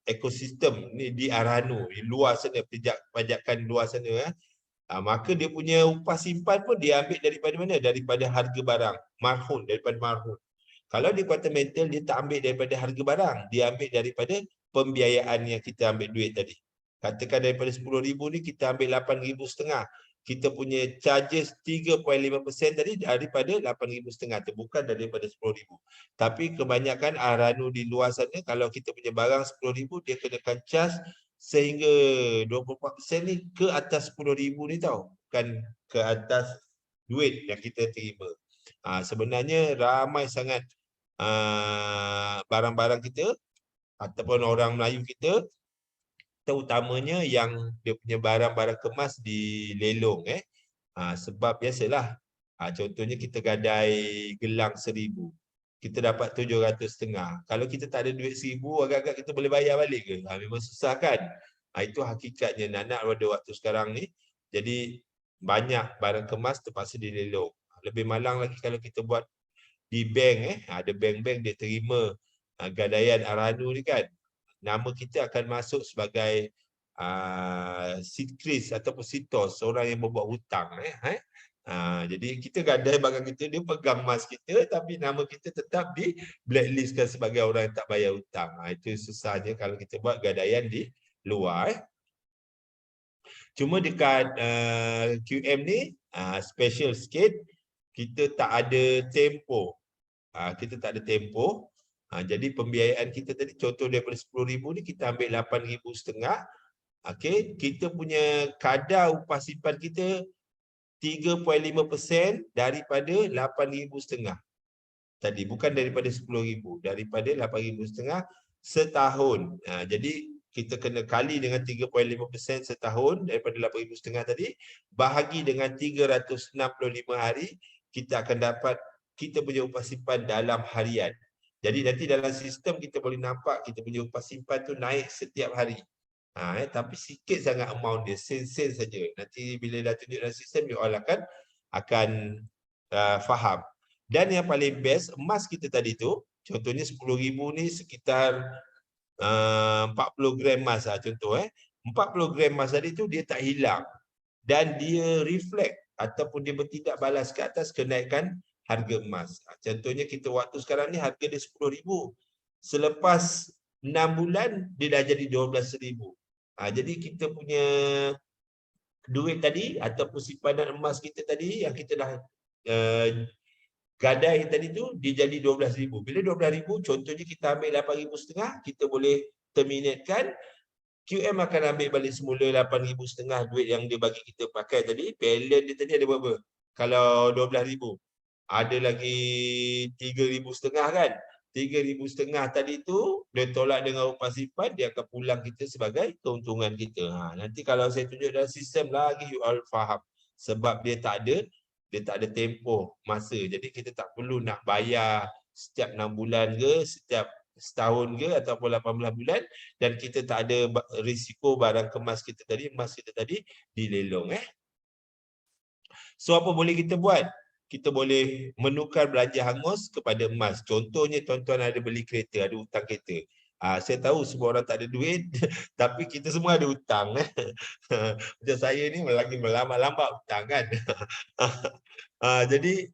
ekosistem ni di Arhanu, di luar sana, pajakan luar sana. Maka dia punya upah simpan pun dia ambil daripada mana? Daripada harga barang, marhun, daripada marhun. Kalau di kuantum mental, dia tak ambil daripada harga barang, dia ambil daripada pembiayaan yang kita ambil duit tadi. Katakan daripada 10,000 ni kita ambil 8,500. Kita punya charges 3.5% tadi daripada 8,500 tu, bukan daripada 10,000. Tapi kebanyakan Arhanu di luar sana, kalau kita punya barang 10,000, dia kenakan charge sehingga 24% ni ke atas 10,000 ni tau. Bukan ke atas duit yang kita terima. Sebenarnya ramai sangat barang-barang kita ataupun orang Melayu kita, terutamanya yang dia punya barang-barang kemas dilelong. Sebab biasalah, contohnya kita gadai gelang 1,000, kita dapat 700,500. Kalau kita tak ada duit 1,000, agak-agak kita boleh bayar balik ke? Memang susah kan? Itu hakikatnya nak pada waktu sekarang ni. Jadi banyak barang kemas terpaksa dilelong. Lebih malang lagi kalau kita buat di bank. Ada bank-bank dia terima gadaian Arhanu ni kan. Nama kita akan masuk sebagai Sitkris ataupun Sitos, orang yang membuat hutang. Jadi kita gadai barang kita, dia pegang emas kita, tapi nama kita tetap di blacklistkan sebagai orang yang tak bayar hutang. Itu susahnya kalau kita buat gadaian di luar. Cuma dekat QM ni special sikit, kita tak ada tempoh. Jadi pembiayaan kita tadi, contoh daripada 10,000 ni kita ambil 8,500. Okey, kita punya kadar upah simpan kita 3.5% daripada 8,500 tadi, bukan daripada 10,000, daripada 8,500 setahun. Jadi kita kena kali dengan 3.5% setahun daripada 8,500 tadi, bahagi dengan 365 hari, kita akan dapat kita punya upah simpan dalam harian. Jadi nanti dalam sistem kita boleh nampak kita punya upah simpan tu naik setiap hari. Tapi sikit sangat amount dia, sen-sen saja. Nanti bila dah tunjuk dalam sistem, you all akan faham. Dan yang paling best, emas kita tadi tu, contohnya 10,000 ni sekitar 40 gram emas lah contoh. 40 gram emas tadi tu dia tak hilang. Dan dia reflect ataupun dia bertindak balas ke atas kenaikan harga emas. Contohnya kita waktu sekarang ni harga dia 10,000. Selepas 6 bulan dia dah jadi 12,000. Jadi kita punya duit tadi ataupun simpanan emas kita tadi yang kita dah gadai tadi tu dia jadi 12,000. Bila 12,000 contohnya kita ambil 8,500, kita boleh terminatekan. QM akan ambil balik semula 8,500 duit yang dia bagi kita pakai tadi. Balance dia tadi ada berapa? Kalau 12,000 ada lagi 3,500 kan. 3,500 tadi tu dia tolak dengan upah simpan, dia akan pulang kita sebagai keuntungan kita. Nanti kalau saya tunjuk dalam sistem lagi you all faham. Sebab dia tak ada tempoh masa. Jadi kita tak perlu nak bayar setiap 6 bulan ke, setiap setahun ke ataupun 18 bulan, dan kita tak ada risiko barang emas kita tadi dilelong. So apa boleh kita buat? Kita boleh menukar belanja hangus kepada emas. Contohnya tuan-tuan ada beli kereta, ada hutang kereta. Saya tahu semua orang tak ada duit tapi kita semua ada hutang. Macam saya ni lagi melambat-lambat hutang kan. Jadi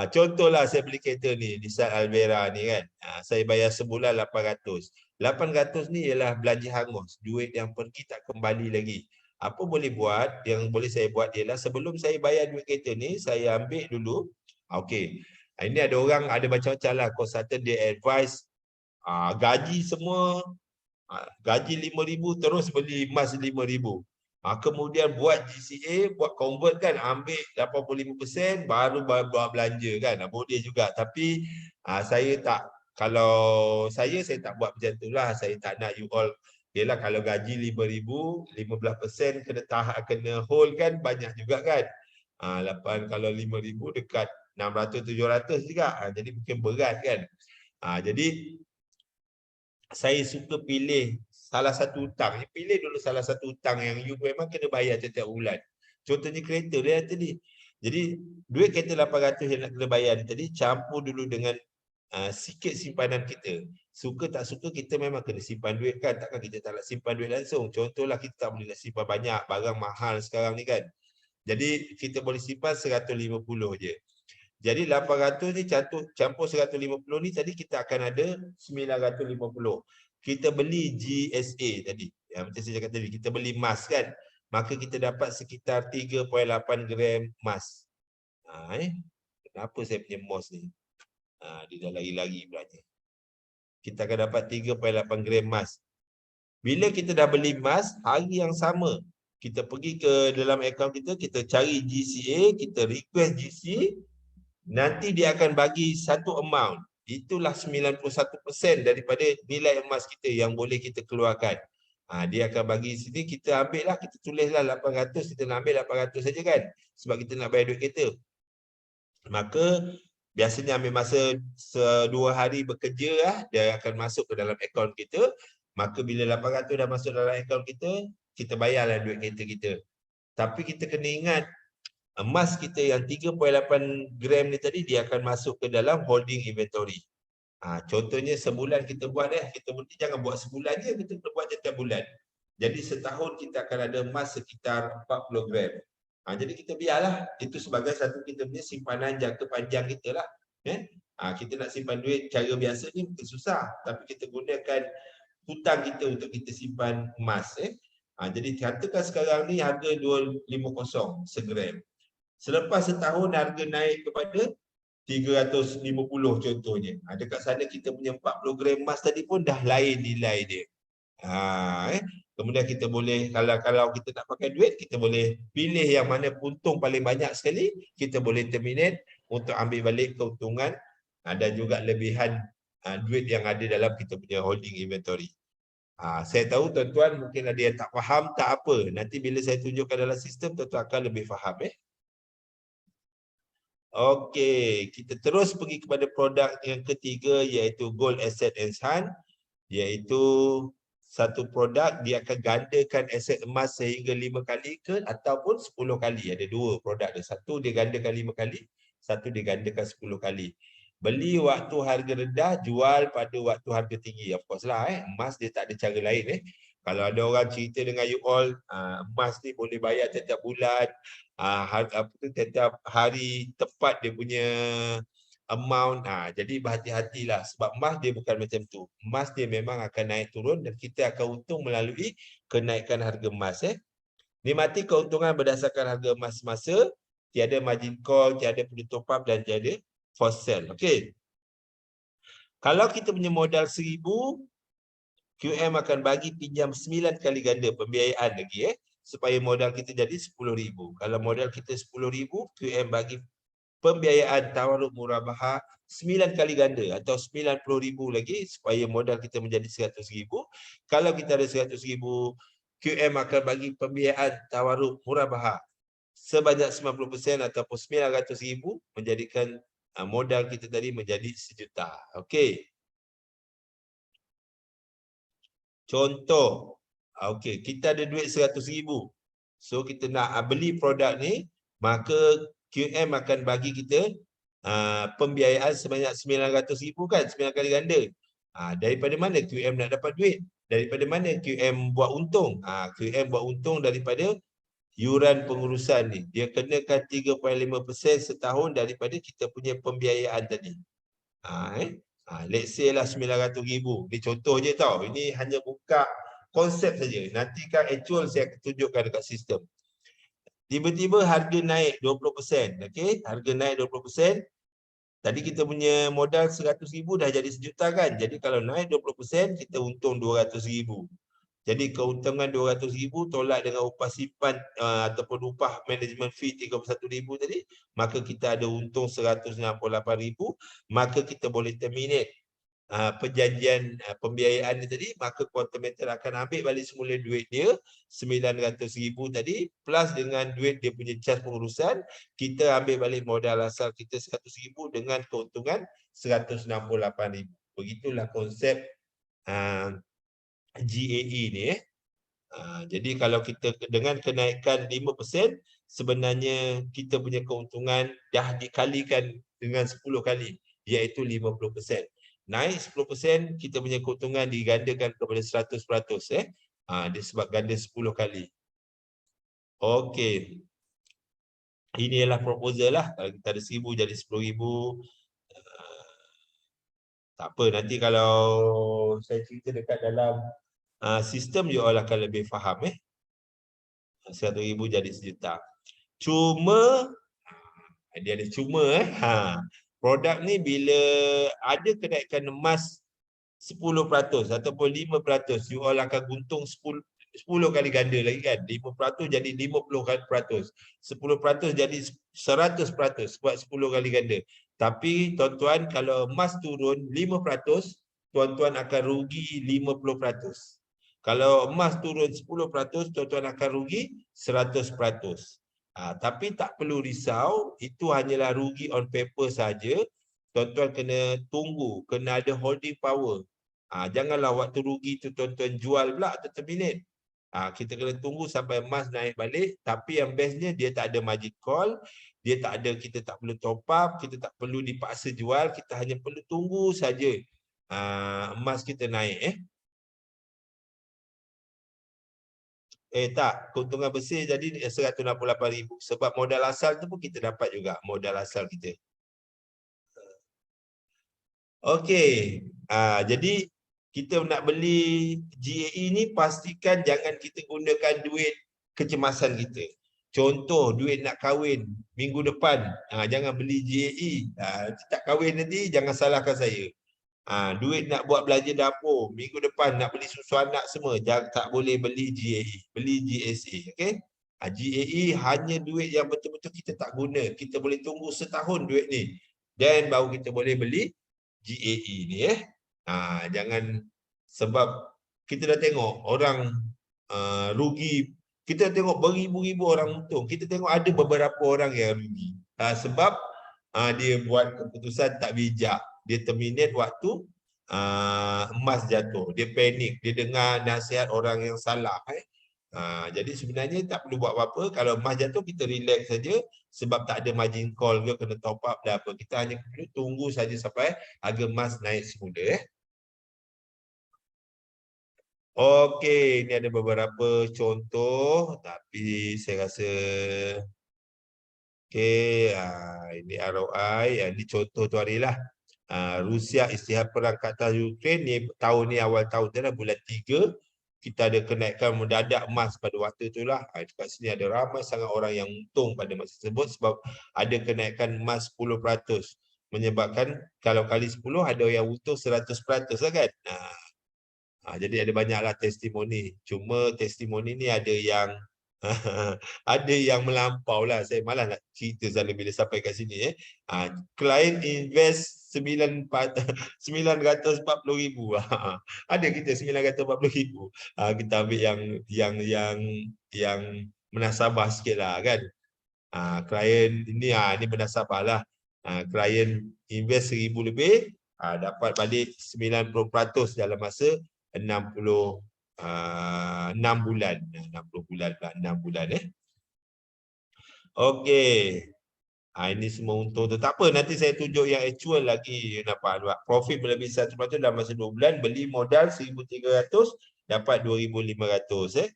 contohlah saya beli kereta ni, Nissan Almera ni kan. Saya bayar sebulan 800. 800 ni ialah belanja hangus, duit yang pergi tak kembali lagi. Apa boleh buat? Yang boleh saya buat ialah sebelum saya bayar duit kereta ni, saya ambil dulu. Okey. Ini ada orang ada macam-macam lah. Consultant dia advise gaji semua, gaji 5,000 terus beli emas 5,000. Kemudian buat GCA, buat convert kan, ambil 85% baru buat belanja kan. Boleh juga. Tapi saya tak, kalau saya tak buat macam tu lah. Saya tak nak you all, yelah kalau gaji 5,000, 15% kena hold kan, banyak juga kan. 8 kalau 5,000 dekat 600-700 juga. Jadi mungkin berat kan. Jadi saya suka pilih salah satu hutang. Pilih dulu salah satu hutang yang you memang kena bayar setiap bulan. Contohnya kereta dia tadi. Jadi duit kereta 800 yang nak kena bayar ni tadi, campur dulu dengan sikit simpanan kita. Suka tak suka kita memang kena simpan duit kan. Takkan kita tak nak simpan duit langsung. Contohlah kita tak boleh nak simpan banyak. Barang mahal sekarang ni kan. Jadi kita boleh simpan 150 je. Jadi 800 ni campur 150 ni tadi kita akan ada 950. Kita beli GSA tadi. Macam saya cakap tadi, kita beli emas kan. Maka kita dapat sekitar 3.8 gram emas. Kenapa saya punya mouse ni? Dia dah lari-lari pula. Kita akan dapat 3.8 gram emas. Bila kita dah beli emas, hari yang sama, kita pergi ke dalam akaun kita, kita cari GCA, kita request GC. Nanti dia akan bagi satu amount. Itulah 91% daripada nilai emas kita yang boleh kita keluarkan. Dia akan bagi sini, kita ambil lah, kita tulislah 800, kita nak ambil 800 saja kan. Sebab kita nak bayar duit kereta. Maka biasanya ambil masa 2 hari bekerja lah, dia akan masuk ke dalam akaun kita. Maka bila 800 dah masuk dalam akaun kita, kita bayarlah duit kereta kita. Tapi kita kena ingat, emas kita yang 3.8 gram ni tadi, dia akan masuk ke dalam holding inventory. Contohnya sebulan kita buat kita jangan buat sebulan je, kita buat setiap bulan. Jadi setahun kita akan ada emas sekitar 40 gram. Jadi kita biarlah itu sebagai satu kita punya simpanan jangka panjang kita lah. Kita nak simpan duit cara biasa ni mungkin susah, tapi kita gunakan hutang kita untuk kita simpan emas. Jadi katakan sekarang ni harga 250 segram. Selepas setahun harga naik kepada 350 contohnya. Dekat sana kita punya 40 gram emas tadi pun dah lain nilai dia. Kemudian kita boleh, kalau kita nak pakai duit, kita boleh pilih yang mana untung paling banyak sekali. Kita boleh terminate untuk ambil balik keuntungan dan juga lebihan duit yang ada dalam kita punya holding inventory. Saya tahu tuan-tuan mungkin ada yang tak faham, tak apa. Nanti bila saya tunjukkan dalam sistem, tuan-tuan akan lebih faham. Okey, kita terus pergi kepada produk yang ketiga, iaitu Gold Asset Enhance. Iaitu satu produk, dia akan gandakan aset emas sehingga 5 kali ke ataupun 10 kali. Ada 2 produk dia. Satu dia gandakan 5 kali, satu dia gandakan 10 kali. Beli waktu harga rendah, jual pada waktu harga tinggi. Of course lah, emas dia tak ada cara lain. Kalau ada orang cerita dengan you all, emas ni boleh bayar setiap bulan, setiap hari tepat dia punya amount. Jadi berhati-hatilah sebab emas dia bukan macam tu. Emas dia memang akan naik turun dan kita akan untung melalui kenaikan harga emas. Nikmati keuntungan berdasarkan harga emas semasa, tiada margin call, tiada perlu top up dan tiada forced sell. Okey. Kalau kita punya modal 1000, QM akan bagi pinjam 9 kali ganda pembiayaan lagi supaya modal kita jadi 10,000. Kalau modal kita 10,000, QM bagi pembiayaan tawarruk murabahah 9 kali ganda atau 90,000 lagi supaya modal kita menjadi 100,000. Kalau kita ada 100,000, QM akan bagi pembiayaan tawarruk murabahah sebanyak 90% ataupun 900,000 menjadikan modal kita tadi menjadi 1 juta. Okey. Contoh, okey, kita ada duit 100,000. So kita nak beli produk ni, maka QM akan bagi kita pembiayaan sebanyak 900,000 kan, 9 kali ganda. Daripada mana QM nak dapat duit? Daripada mana QM buat untung? QM buat untung daripada yuran pengurusan ni. Dia kenakan 3.5% setahun daripada kita punya pembiayaan tadi. Let's say lah 900,000. Ni contoh je tau. Ini hanya buka konsep saja. Nanti kan actual saya akan tunjukkan dekat sistem. Tiba-tiba harga naik 20%. Okey, harga naik 20%. Tadi kita punya modal 100,000 dah jadi 1 juta kan. Jadi kalau naik 20%, kita untung 200,000. Jadi keuntungan 200,000 tolak dengan upah simpan ataupun upah management fee 31,000 tadi, maka kita ada untung 168,000, maka kita boleh terminate perjanjian pembiayaan ni tadi, maka Quantum Metal akan ambil balik semula duit dia 900,000 tadi plus dengan duit dia punya cas pengurusan, kita ambil balik modal asal kita 100,000 dengan keuntungan 168,000. Begitulah konsep GAE ni. Jadi kalau kita dengan kenaikan 5%, sebenarnya kita punya keuntungan dah dikalikan dengan 10 kali, iaitu 50%. Naik 10%, kita punya keuntungan digandakan kepada 100%. Dia sebab ganda 10 kali. Okey. Ini ialah proposal lah. Kalau kita ada 1,000 jadi 10,000. Tak apa, nanti kalau saya cerita dekat dalam sistem, you all akan lebih faham. 100,000 jadi 1 juta. Cuma, dia ada cuma. Produk ni bila ada kenaikan emas 10% ataupun 5%, you all akan untung 10 kali ganda lagi kan. 5% jadi 50%. 10% jadi 100%, buat 10 kali ganda. Tapi tuan-tuan, kalau emas turun 5%, tuan-tuan akan rugi 50%. Kalau emas turun 10%, tuan-tuan akan rugi 100%. Tapi tak perlu risau, itu hanyalah rugi on paper saja. Tuan-tuan kena tunggu, kena ada holding power. Janganlah waktu rugi tu tuan-tuan jual pula atau terminate. Kita kena tunggu sampai emas naik balik. Tapi yang bestnya dia tak ada margin call, dia tak ada, kita tak perlu top up, kita tak perlu dipaksa jual, kita hanya perlu tunggu saja emas kita naik. Tak, keuntungan bersih jadi 168,000 sebab modal asal tu pun kita dapat juga, modal asal kita. Okey, jadi kita nak beli GAE ni, pastikan jangan kita gunakan duit kecemasan kita. Contoh, duit nak kahwin minggu depan, jangan beli GAE. Tak kahwin nanti, jangan salahkan saya. Duit nak buat belanja dapur minggu depan, nak beli susu anak semua, jangan, tak boleh beli GAE, beli GSA. Okey, GAE hanya duit yang betul-betul kita tak guna, kita boleh tunggu setahun duit ni, dan baru kita boleh beli GAE ni. Jangan, sebab kita dah tengok orang rugi, kita tengok beribu-ribu orang untung, kita tengok ada beberapa orang yang rugi sebab dia buat keputusan tak bijak. Dia terminate waktu emas jatuh. Dia panik. Dia dengar nasihat orang yang salah. Jadi sebenarnya tak perlu buat apa-apa. Kalau emas jatuh, kita relax saja. Sebab tak ada margin call ke, kena top up dah apa. Kita hanya perlu tunggu saja sampai harga emas naik semula. Okey, ini ada beberapa contoh. Tapi saya rasa... Okey, ini ROI. Ini contoh tu hari lah. Rusia istihad perang kat atas Ukraine ni, tahun ni awal tahun tu lah, bulan 3. kita ada kenaikan mendadak emas pada waktu itulah. Dekat sini ada ramai sangat orang yang untung pada masa tersebut sebab ada kenaikan emas 10%. Menyebabkan kalau kali 10 ada yang untung 100% lah kan. Jadi ada banyaklah testimoni. Cuma testimoni ni ada yang ada yang melampau lah. Saya malah nak cerita Zala bila sampai kat sini. Klien invest 940,000. Ada kita 940,000. Kita ambil yang menasabah sikit lah kan. Klien ini menasabah lah. Klien invest 1,000 lebih, dapat balik 90% dalam masa 6 bulan. 60 bulan lah, 6 bulan Okey. Ini semua untung tu. Tak apa, nanti saya tunjuk yang actual lagi. Nampak? Profit melebihi 1% dalam masa 2 bulan. Beli modal 1,300, dapat 2,500.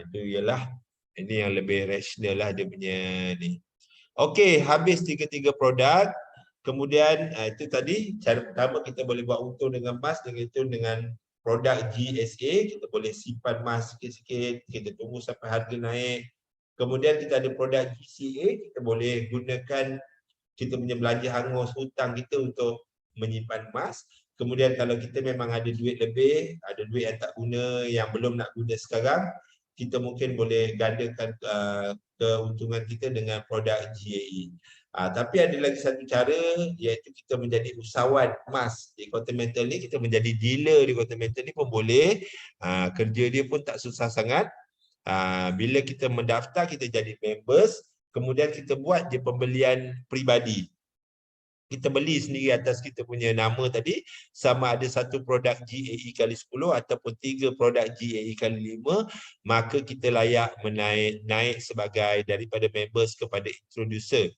Itu ialah, ini yang lebih rasional lah dia punya ni. Okey, habis 3 produk. Kemudian itu tadi, cara pertama kita boleh buat untung dengan emas, dengan produk GSA. Kita boleh simpan emas sikit-sikit, kita tunggu sampai harga naik. Kemudian kita ada produk GCA, kita boleh gunakan kita punya belanja hangus hutang kita untuk menyimpan emas. Kemudian kalau kita memang ada duit lebih, ada duit yang tak guna, yang belum nak guna sekarang, kita mungkin boleh gandakan keuntungan kita dengan produk GAE. Tapi ada lagi satu cara, iaitu kita menjadi usahawan emas di Continental ni. Kita menjadi dealer di Continental ni pun boleh. Kerja dia pun tak susah sangat. Bila kita mendaftar, kita jadi members, kemudian kita buat je pembelian peribadi. Kita beli sendiri atas kita punya nama tadi, sama ada satu produk GAE kali 10 ataupun 3 produk GAE kali 5, maka kita layak naik sebagai daripada members kepada introducer.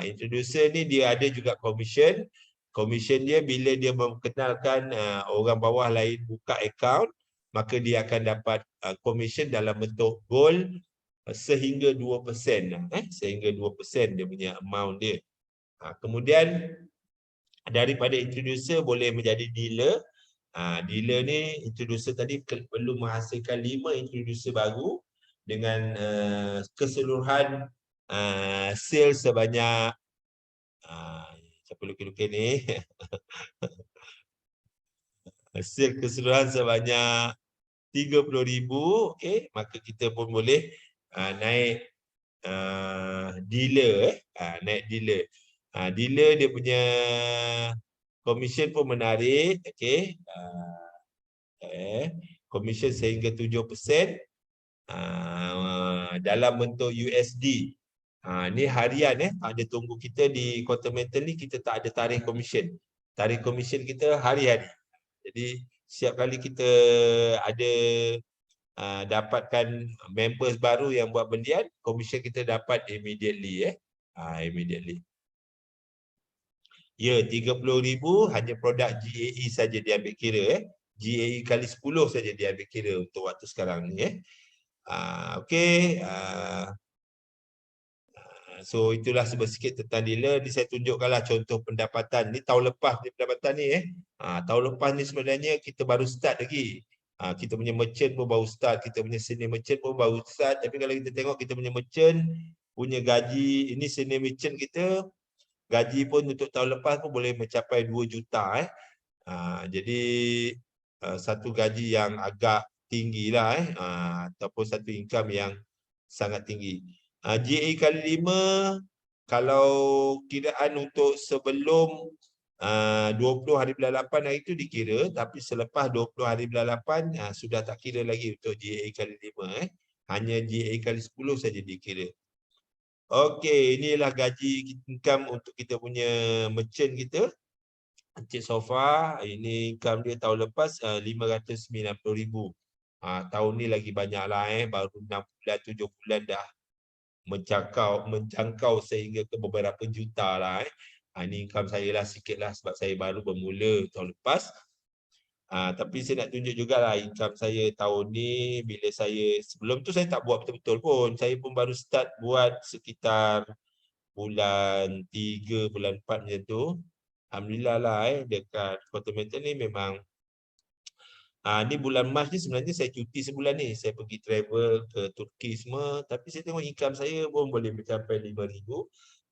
Introducer ni dia ada juga commission. Commission dia bila dia memkenalkan orang bawah lain buka account, maka dia akan dapat commission dalam bentuk gold sehingga 2%. Sehingga 2% dia punya amount dia. Kemudian daripada introducer boleh menjadi dealer. Dealer ni, introducer tadi perlu menghasilkan 5 introducer baru dengan keseluruhan sales sebanyak siapa lukis-lukis ni sales keseluruhan sebanyak 30,000, okey, maka kita pun boleh naik dealer. Naik dealer. Dealer dia punya commission pun menarik, okey. Commission sehingga 7% dalam bentuk USD. Ni harian ada tunggu kita di Continental ni, kita tak ada tarikh commission. Tarikh commission kita hari-hari. Jadi setiap kali kita ada dapatkan members baru yang buat belian, komisen kita dapat immediately. Immediately. Ya, 30,000 hanya produk GAE saja diambil kira. GAE kali 10 saja diambil kira untuk waktu sekarang ni. Okey. So itulah sedikit tentang dealer. Ni saya tunjukkanlah contoh pendapatan. Ni tahun lepas ni pendapatan ni. Tahun lepas ni sebenarnya kita baru start lagi. Kita punya merchant pun baru start, kita punya senior merchant pun baru start. Tapi kalau kita tengok kita punya merchant punya gaji, ini senior merchant kita, gaji pun untuk tahun lepas pun boleh mencapai 2 juta. Jadi satu gaji yang agak tinggi lah, ataupun satu income yang sangat tinggi. GAE kali 5, kalau kiraan untuk sebelum 20 hari bulan 8 hari itu dikira, tapi selepas 20 hari bulan 8 sudah tak kira lagi untuk GAE kali 5. Hanya GAE kali 10 saja dikira. Okey, inilah gaji income untuk kita punya merchant kita. Encik Sofa, ini income dia tahun lepas 590,000. Tahun ni lagi banyak lah, baru 6 bulan, 7 bulan dah menjangkau sehingga ke beberapa juta lah. Ini income saya lah sikit lah sebab saya baru bermula tahun lepas. Tapi saya nak tunjuk jugalah income saya tahun ni. Bila saya, sebelum tu saya tak buat betul-betul pun. Saya pun baru start buat sekitar bulan 3, bulan 4 macam tu. Alhamdulillah lah dekat Continental ni memang Ni bulan Mac ni sebenarnya saya cuti sebulan ni. Saya pergi travel ke Turki semua. Tapi saya tengok income saya pun boleh mencapai 5,000.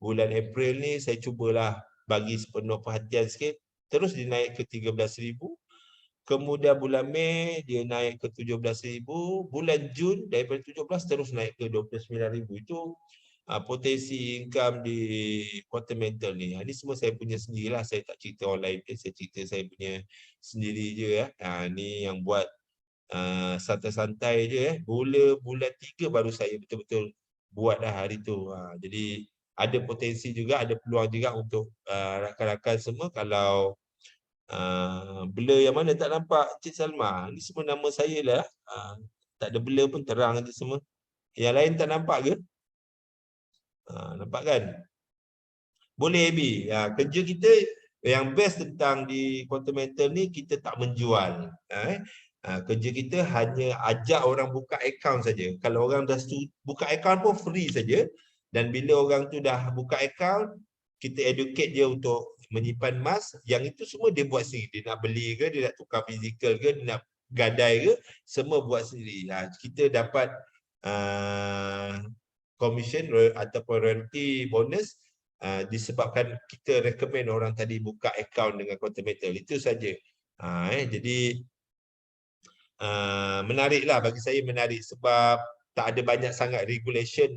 Bulan April ni saya cubalah bagi sepenuh perhatian sikit. Terus dia naik ke 13,000. Kemudian bulan Mei dia naik ke 17,000. Bulan Jun daripada 17 terus naik ke 29,000. Itu potensi income di Continental ni. Ini semua saya punya sendirilah. Saya tak cerita orang lain. Saya cerita saya punya sendiri je ya. Ni yang buat santai-santai je bulan 3 baru saya betul-betul buat dah hari tu. Jadi ada potensi juga, ada peluang juga untuk rakan-rakan semua. Kalau blur yang mana tak nampak Cik Salma, ni semua nama saya lah. Tak ada blur pun, terang je semua. Yang lain tak nampak ke? Nampak kan? Boleh AB. Kerja kita yang best tentang di Continental ni, kita tak menjual. Kerja kita hanya ajak orang buka akaun saja. Kalau orang dah buka akaun pun free saja. Dan bila orang tu dah buka akaun, kita educate dia untuk menyimpan emas. Yang itu semua dia buat sendiri. Dia nak beli ke, dia nak tukar fizikal ke, dia nak gadai ke, semua buat sendiri. Kita dapat commission ataupun royalty bonus disebabkan kita recommend orang tadi buka akaun dengan Continental. Itu saja. Jadi menariklah, bagi saya menarik sebab tak ada banyak sangat regulation.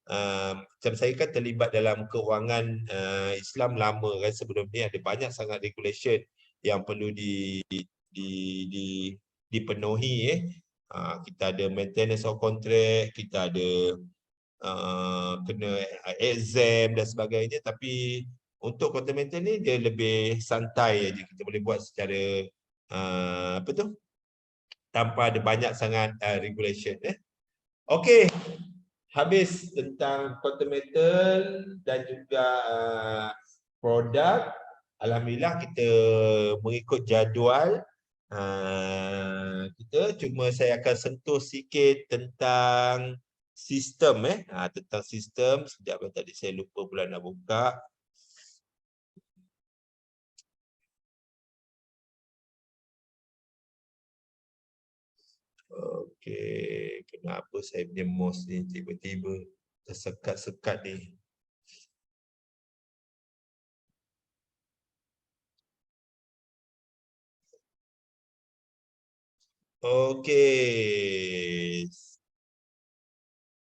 Macam saya kan terlibat dalam kewangan Islam lama kan, sebelum ni ada banyak sangat regulation yang perlu dipenuhi. Kita ada maintenance of contract, kita ada kena exam dan sebagainya. Tapi untuk Continental ni dia lebih santai aja. Kita boleh buat secara tanpa ada banyak sangat regulation. Okey, habis tentang Continental dan juga produk. Alhamdulillah kita mengikut jadual. Cuma saya akan sentuh sikit tentang sistem. Tentang sistem. Sekejap tadi saya lupa pula nak buka. Okey, kenapa saya punya mouse ni tiba-tiba tersekat-sekat ni? Okey.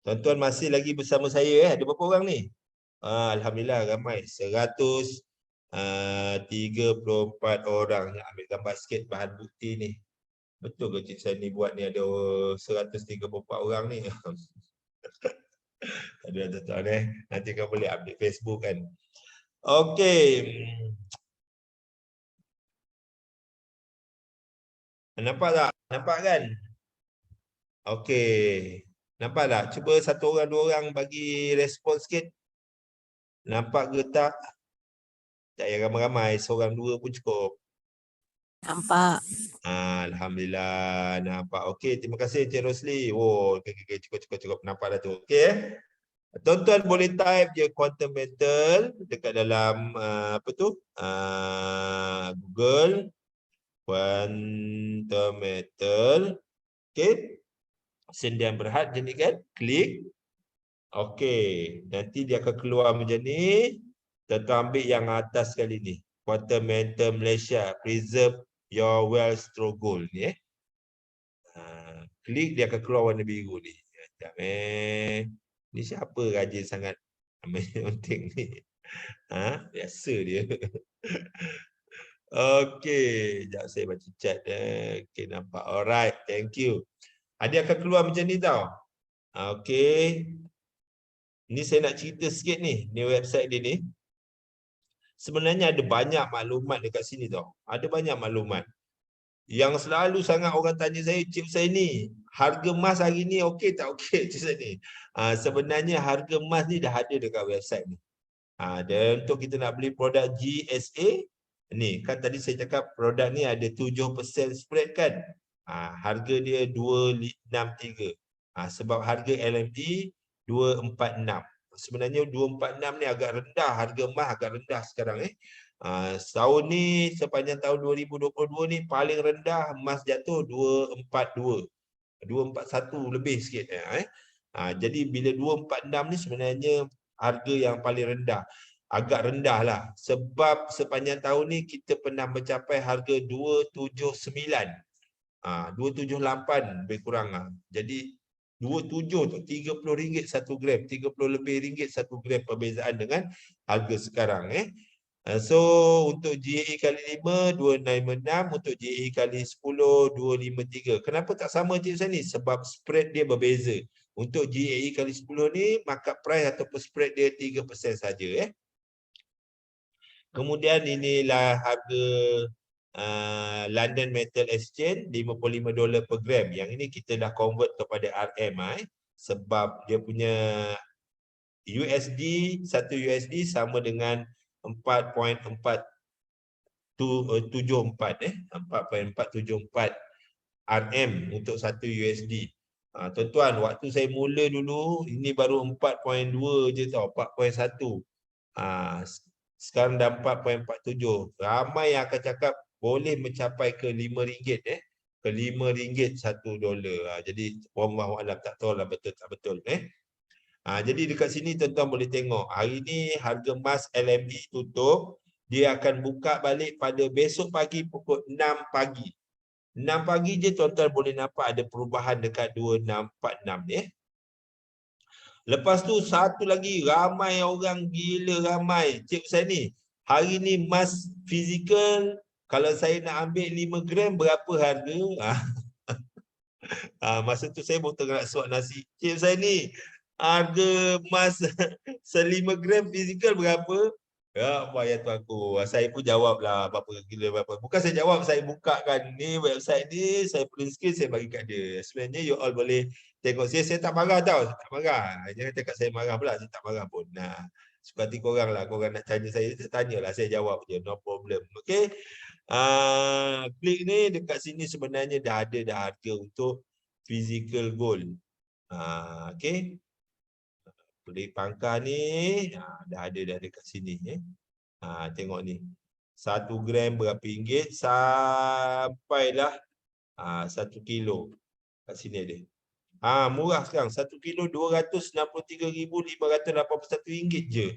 Tuan-tuan masih lagi bersama saya. Ada berapa orang ni? Alhamdulillah ramai. 134 orang. Ambil gambar sikit bahan bukti ni. Betul ke Cik Sani buat ni ada 134 orang ni? Ada tuan-tuan nanti kau boleh update Facebook kan. Okey. Nampak tak? Nampak kan? Okey. Nampak tak? Cuba satu orang, dua orang bagi respon sikit. Nampak ke tak? Tak payah ramai-ramai, seorang dua pun cukup. Nampak. Alhamdulillah nampak. Okey, terima kasih Cik Rosli. Oh, okey, cukup nampak dah tu. Okey. Tuan-tuan boleh type je Continental dekat dalam Google Continental. Okey. Sendian Berhad je ni kan? Klik. Okey, nanti dia akan keluar macam ni. Tuan-tuan ambil yang atas kali ni. Continental Malaysia, preserve your wealth through gold ni. Klik, dia akan keluar warna biru ni. Sekejap ni siapa rajin sangat unting ni? Biasa dia. Okey, sekejap saya baca chat. Okey, nampak. Alright, thank you. Dia akan keluar macam ni tau. Okey. Ni saya nak cerita sikit ni. Ni website dia ni. Sebenarnya ada banyak maklumat dekat sini tau. Ada banyak maklumat. Yang selalu sangat orang tanya saya, Cik Husaini, harga emas hari ni okey tak okey Cik Husaini? Sebenarnya harga emas ni dah ada dekat website ni. Dan untuk kita nak beli produk GSA, ni kan tadi saya cakap produk ni ada 7% spread kan? Harga dia 263. Sebab harga LME 246. Sebenarnya 246 ni agak rendah, harga emas agak rendah sekarang Tahun ni, sepanjang tahun 2022 ni paling rendah emas jatuh 242. 241 lebih sikit. Jadi bila 246 ni sebenarnya harga yang paling rendah. Agak rendah lah. Sebab sepanjang tahun ni kita pernah mencapai harga 279. 278 lebih kurang. Jadi 27 tu RM30 satu gram. 30 lebih ringgit satu gram perbezaan dengan harga sekarang. So untuk GAE kali 5 256, untuk GAE kali 10 253. Kenapa tak sama Cik Hussaini? Sebab spread dia berbeza. Untuk GAE kali 10 ni markup price ataupun spread dia 3% saja. Kemudian inilah harga London Metal Exchange $55 per gram. Yang ini kita dah convert kepada RM sebab dia punya USD, 1 USD sama dengan 4.474 RM untuk 1 USD. Tuan-tuan, waktu saya mula dulu ini baru 4.2 je tau, 4.1. Sekarang dah 4.47. Ramai yang akan cakap boleh mencapai ke RM5 ke RM5 $1. Jadi wallahu alam, tak tahu lah betul tak betul. Jadi dekat sini tuan-tuan boleh tengok. Hari ni harga emas LME tutup. Dia akan buka balik pada besok pagi pukul 6 pagi. 6 pagi je tuan-tuan boleh nampak ada perubahan dekat 2646 ni. Lepas tu satu lagi, ramai orang, gila ramai. Cik Hussaini, hari ni emas fizikal kalau saya nak ambil 5 gram berapa harga? Masa tu saya baru tengah nak suap nasi. Cik Hussaini, harga emas 5 gram fizikal berapa? Ya Allah ya Tuhan aku. Saya pun jawablah berapa gila berapa. Bukan saya jawab, saya bukakan ni website ni, saya print screen, saya bagi kat dia. Sebenarnya you all boleh tengok. Saya tak marah tau, tak marah. Jangan cakap saya marah pula, saya tak marah pun. Suka hati korang lah, korang nak tanya saya tanyalah, saya jawab je, no problem. Okey. Klik ni dekat sini sebenarnya dah ada dah harga untuk physical gold. Okey. Klik pangkah ni, dah ada dah dekat sini. Tengok ni. 1 gram berapa ringgit sampailah 1 kilo. Kat sini ada. Murah sekarang. 1 kilo RM263,581 je.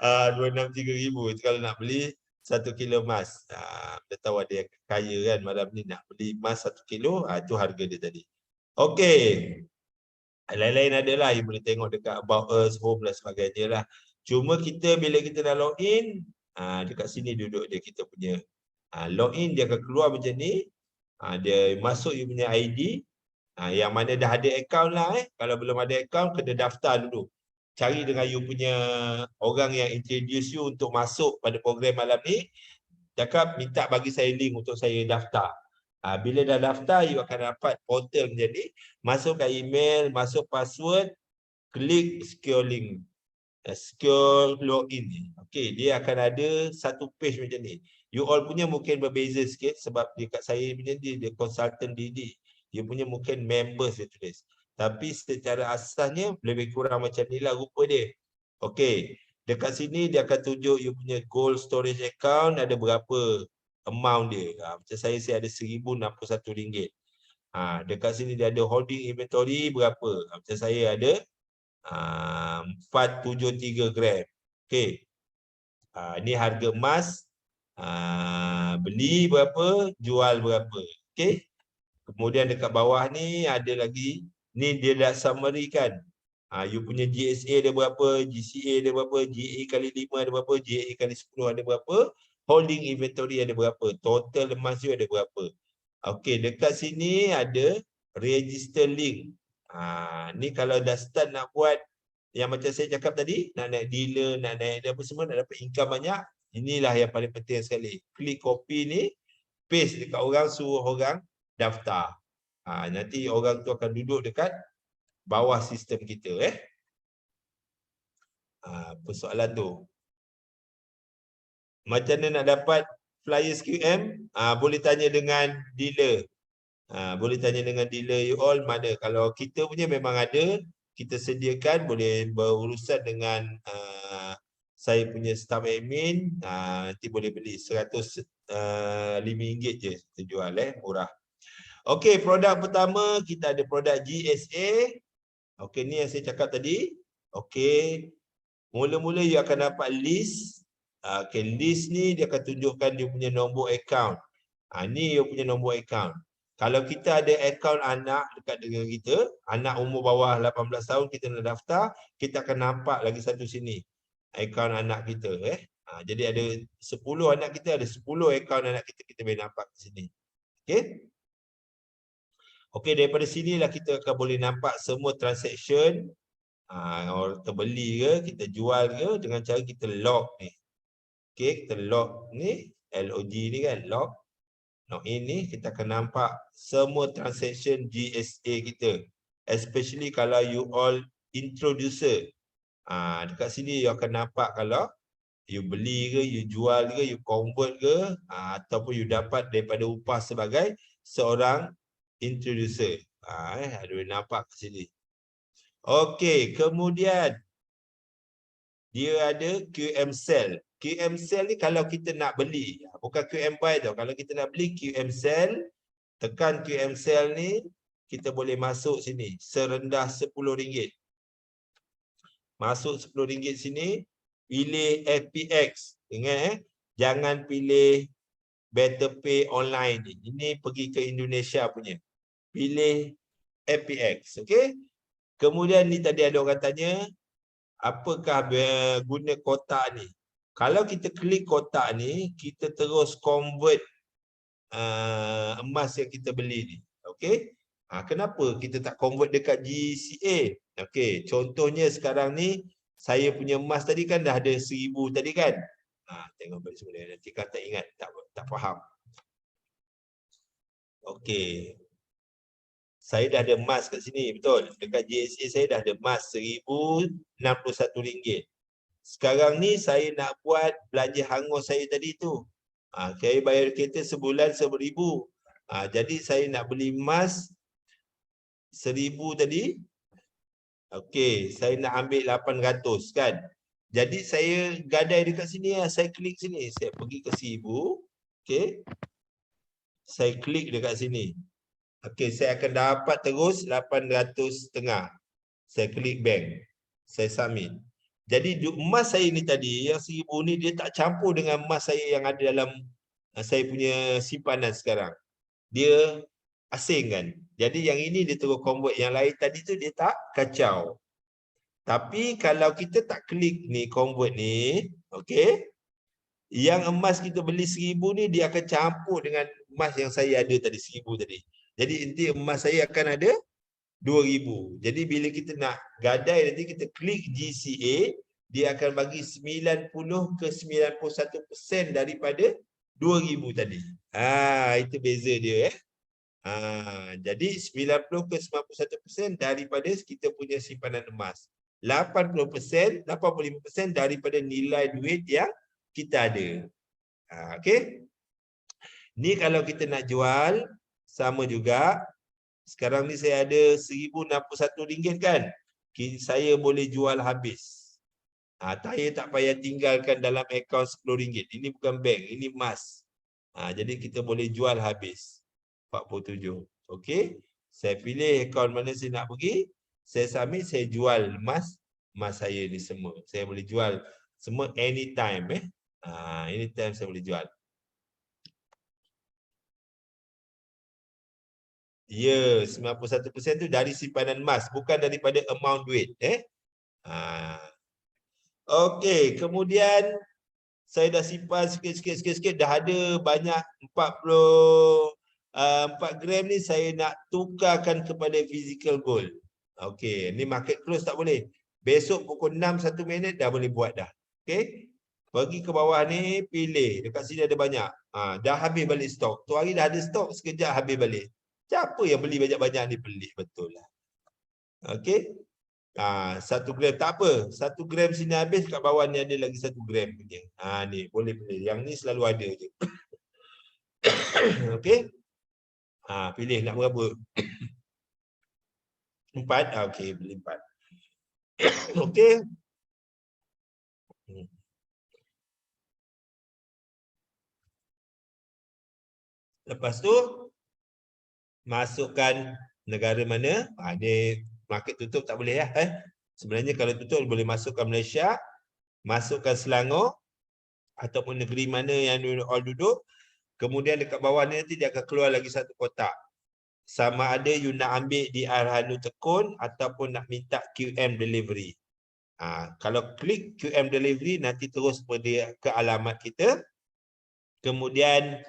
RM263,000 kalau nak beli 1 kilo emas. Kita tahu ada yang kaya kan malam ni nak beli emas 1 kilo, itu harga dia tadi. Okey. Lain-lain adalah you boleh tengok dekat about us, home dan sebagainya lah. Cuma kita bila kita dah login, dekat sini duduk dia kita punya login, dia akan keluar macam ni. Dia masuk you punya ID. Yang mana dah ada account lah. Kalau belum ada account, kena daftar dulu. Cari dengan you punya orang yang introduce you untuk masuk pada program malam ni. Cakap minta bagi saya link untuk saya daftar. Bila dah daftar, you akan dapat portal macam ni. Masukkan email, masuk password, klik secure link. Secure login ni. Okey, dia akan ada satu page macam ni. You all punya mungkin berbeza sikit sebab dekat saya punya dia consultant didik. Dia punya mungkin members dia tulis. Tapi secara asasnya lebih kurang macam ni lah rupa dia. Okey, dekat sini dia akan tunjuk you punya gold storage account ada berapa amount dia. Macam saya ada RM1,061. Dekat sini dia ada holding inventory berapa. Macam saya ada 473 gram. Okey. Ni harga emas. Beli berapa, jual berapa. Okey. Kemudian dekat bawah ni ada lagi. Ni dia dah summary kan. You punya GSA ada berapa, GCA ada berapa, GA kali 5 ada berapa, GA kali 10 ada berapa, holding inventory ada berapa, total emas you ada berapa. Okey, dekat sini ada register link. Ni kalau dah start nak buat yang macam saya cakap tadi, nak naik dealer, nak naik apa semua, nak dapat income banyak, inilah yang paling penting sekali. Klik copy ni, paste dekat orang, suruh orang daftar. Nanti orang tu akan duduk dekat bawah sistem kita. Persoalan tu. Macam mana nak dapat flyers QM? Boleh tanya dengan dealer. Boleh tanya dengan dealer you all mana. Kalau kita punya memang ada, kita sediakan, boleh berurusan dengan saya punya staff admin, nanti boleh beli RM105 je kita jual, murah. Okey, produk pertama kita ada produk GSA. Okey, ni yang saya cakap tadi. Okey, mula-mula you akan dapat list. Okey, list ni dia akan tunjukkan dia punya nombor account. Ni you punya nombor account. Kalau kita ada account anak dekat dengan kita, anak umur bawah 18 tahun kita nak daftar, kita akan nampak lagi satu sini. Account anak kita. Jadi ada 10 anak kita, ada 10 account anak kita, kita boleh nampak di sini. Okey. Okey, daripada sinilah kita akan boleh nampak semua transaction. Orang terbeli ke, kita jual ke, dengan cara kita log ni. Okey, kita log ni, log ni kan, log. Login ni kita akan nampak semua transaction GSA kita. Especially kalau you all introducer. Dekat sini you akan nampak kalau you beli ke, you jual ke, you convert ke, ataupun you dapat daripada upah sebagai seorang introducer. Ada nampak kat sini. Okey, kemudian dia ada QM Cell. QM Cell ni kalau kita nak beli, bukan QM Buy tau. Kalau kita nak beli QM Cell, tekan QM Cell ni, kita boleh masuk sini serendah RM10. Masuk RM10 sini, pilih FPX. Ingat jangan pilih Better Pay online ni. Ini pergi ke Indonesia punya. Pilih FPX, okey? Kemudian ni tadi ada orang tanya, apakah guna kotak ni? Kalau kita klik kotak ni, kita terus convert emas yang kita beli ni. Okey? Kenapa kita tak convert dekat GCA? Okey, contohnya sekarang ni saya punya emas tadi kan dah ada 1000 tadi kan? Tengok balik semula, nanti kan tak ingat, tak faham. Okey. Saya dah ada emas kat sini, betul. Dekat GSA saya dah ada emas RM1061. Sekarang ni saya nak buat belanja hangus saya tadi tu. Saya bayar kereta sebulan RM1000. Jadi saya nak beli emas RM1000 tadi. Okey, saya nak ambil RM800 kan. Jadi saya gadai dekat sini, saya klik sini. Saya pergi ke RM1000. Okey. Saya klik dekat sini. Okey, saya akan dapat terus RM800.5. Saya klik bank. Saya submit. Jadi emas saya ni tadi, yang RM1000 ni dia tak campur dengan emas saya yang ada dalam saya punya simpanan sekarang. Dia asing kan. Jadi yang ini dia terus convert. Yang lain tadi tu dia tak kacau. Tapi kalau kita tak klik ni, convert ni, okey. Yang emas kita beli RM1000 ni dia akan campur dengan emas yang saya ada tadi, RM1000 tadi. Jadi nanti emas saya akan ada RM2000. Jadi bila kita nak gadai nanti kita klik GCA, dia akan bagi 90 ke 91% daripada RM2000 tadi. Itu beza dia jadi 90 ke 91% daripada kita punya simpanan emas. 85% daripada nilai duit yang kita ada. Okey. Ni kalau kita nak jual sama juga. Sekarang ni saya ada RM1061 kan. Saya boleh jual habis. Saya tak payah tinggalkan dalam akaun RM10. Ini bukan bank, ini emas. Jadi kita boleh jual habis. 47. Okey. Saya pilih akaun mana saya nak pergi. Saya submit, saya jual emas saya ni semua. Saya boleh jual semua anytime. Anytime saya boleh jual. Ya, 91% tu dari simpanan emas, bukan daripada amount duit. Okey, kemudian saya dah simpan sikit, dah ada banyak 44 gram ni saya nak tukarkan kepada physical gold. Okey, ni market close tak boleh. Besok pukul 6 1 minit dah boleh buat dah. Okey. Pergi ke bawah ni, pilih. Dekat sini ada banyak. Dah habis balik stok. Tu hari dah ada stok, sekejap habis balik. Siapa yang beli banyak-banyak ni, pelik betul lah. Okey. 1 gram tak apa. 1 gram sini habis, kat bawah ni ada lagi 1 gram punya. Ni boleh pilih. Yang ni selalu ada je. Okey. Pilih nak berapa? 4. Okey, beli 4. Okey. Lepas tu masukkan negara mana? Ni market tutup tak boleh lah. Sebenarnya kalau tutup boleh masukkan Malaysia, masukkan Selangor ataupun negeri mana yang all duduk. Kemudian dekat bawah ni nanti dia akan keluar lagi satu kotak. Sama ada you nak ambil di Arhanu Tekun ataupun nak minta QM delivery. Kalau klik QM delivery nanti terus pergi ke alamat kita. Kemudian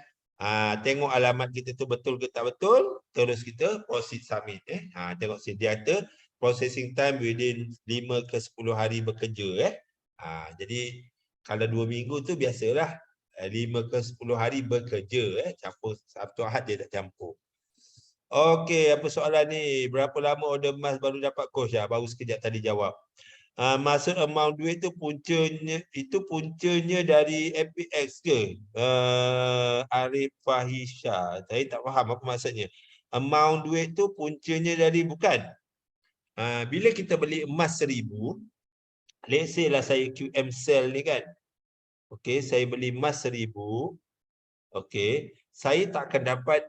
tengok alamat kita tu betul ke tak betul, terus kita proceed submit. Tengok sini dia kata processing time within 5 ke 10 hari bekerja. Jadi kalau 2 minggu tu biasalah, 5 ke 10 hari bekerja. Campur Sabtu Ahad dia tak campur. Okey, apa soalan ni? Berapa lama order emas baru dapat coach? Baru sekejap tadi jawab. Maksud amount duit tu puncanya dari FPX ke? Arif Fahisha. Saya tak faham apa maksudnya. Amount duit tu puncanya dari bukan. Bila kita beli emas 1000, let's say lah saya QM sell ni kan. Okey, saya beli emas 1000. Okey, saya tak akan dapat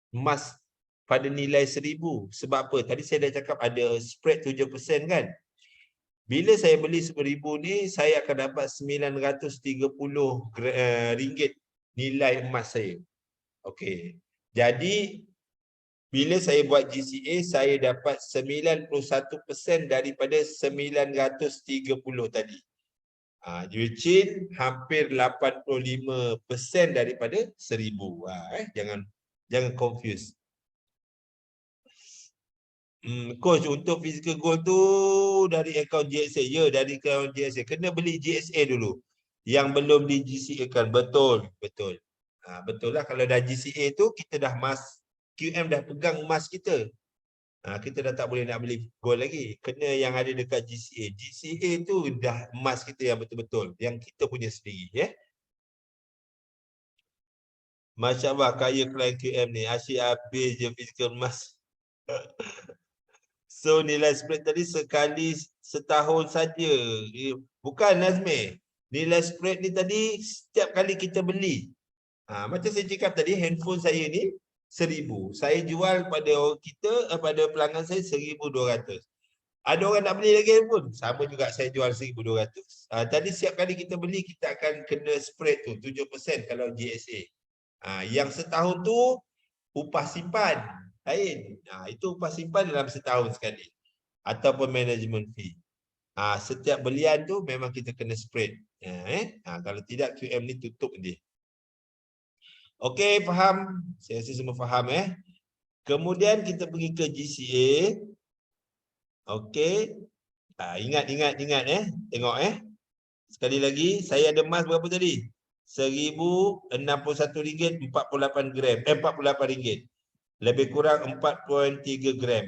emas pada nilai 1000. Sebab apa? Tadi saya dah cakap ada spread 7% kan. Bila saya beli 1000 ni, saya akan dapat 930 ringgit nilai emas saya. Okey. Jadi bila saya buat GCA, saya dapat 91% daripada 930 tadi. Which hampir 85% daripada 1000. Jangan confuse. Coach, untuk physical gold tu dari akaun GSA. Ya, dari akaun GSA. Kena beli GSA dulu. Yang belum di GCA kan. Betul. Betul lah. Kalau dah GCA tu, kita dah QM dah pegang emas kita. Kita dah tak boleh nak beli gold lagi. Kena yang ada dekat GCA. GCA tu dah emas kita yang betul-betul. Yang kita punya sendiri. Masya Allah, kaya klien QM ni. Asyik habis je physical emas. So nilai spread tadi sekali setahun saja. Bukan Nazmi. Nilai spread ni tadi setiap kali kita beli. Macam saya cakap tadi, handphone saya ni 1000. Saya jual pada kita, pada pelanggan saya 1200. Ada orang nak beli lagi handphone, sama juga saya jual 1200. Tadi setiap kali kita beli, kita akan kena spread tu 7% kalau GSA. Yang setahun tu upah simpan. Lain. Itu upah simpan dalam setahun sekali. Ataupun management fee. Setiap belian tu memang kita kena spread. Kalau tidak QM ni tutup dia. Okey, faham? Saya rasa semua faham. Kemudian kita pergi ke GCA. Okey. Ingat. Tengok sekali lagi, saya ada emas berapa tadi? RM1061 48 gram. 48 ringgit. Lebih kurang 4.3 gram.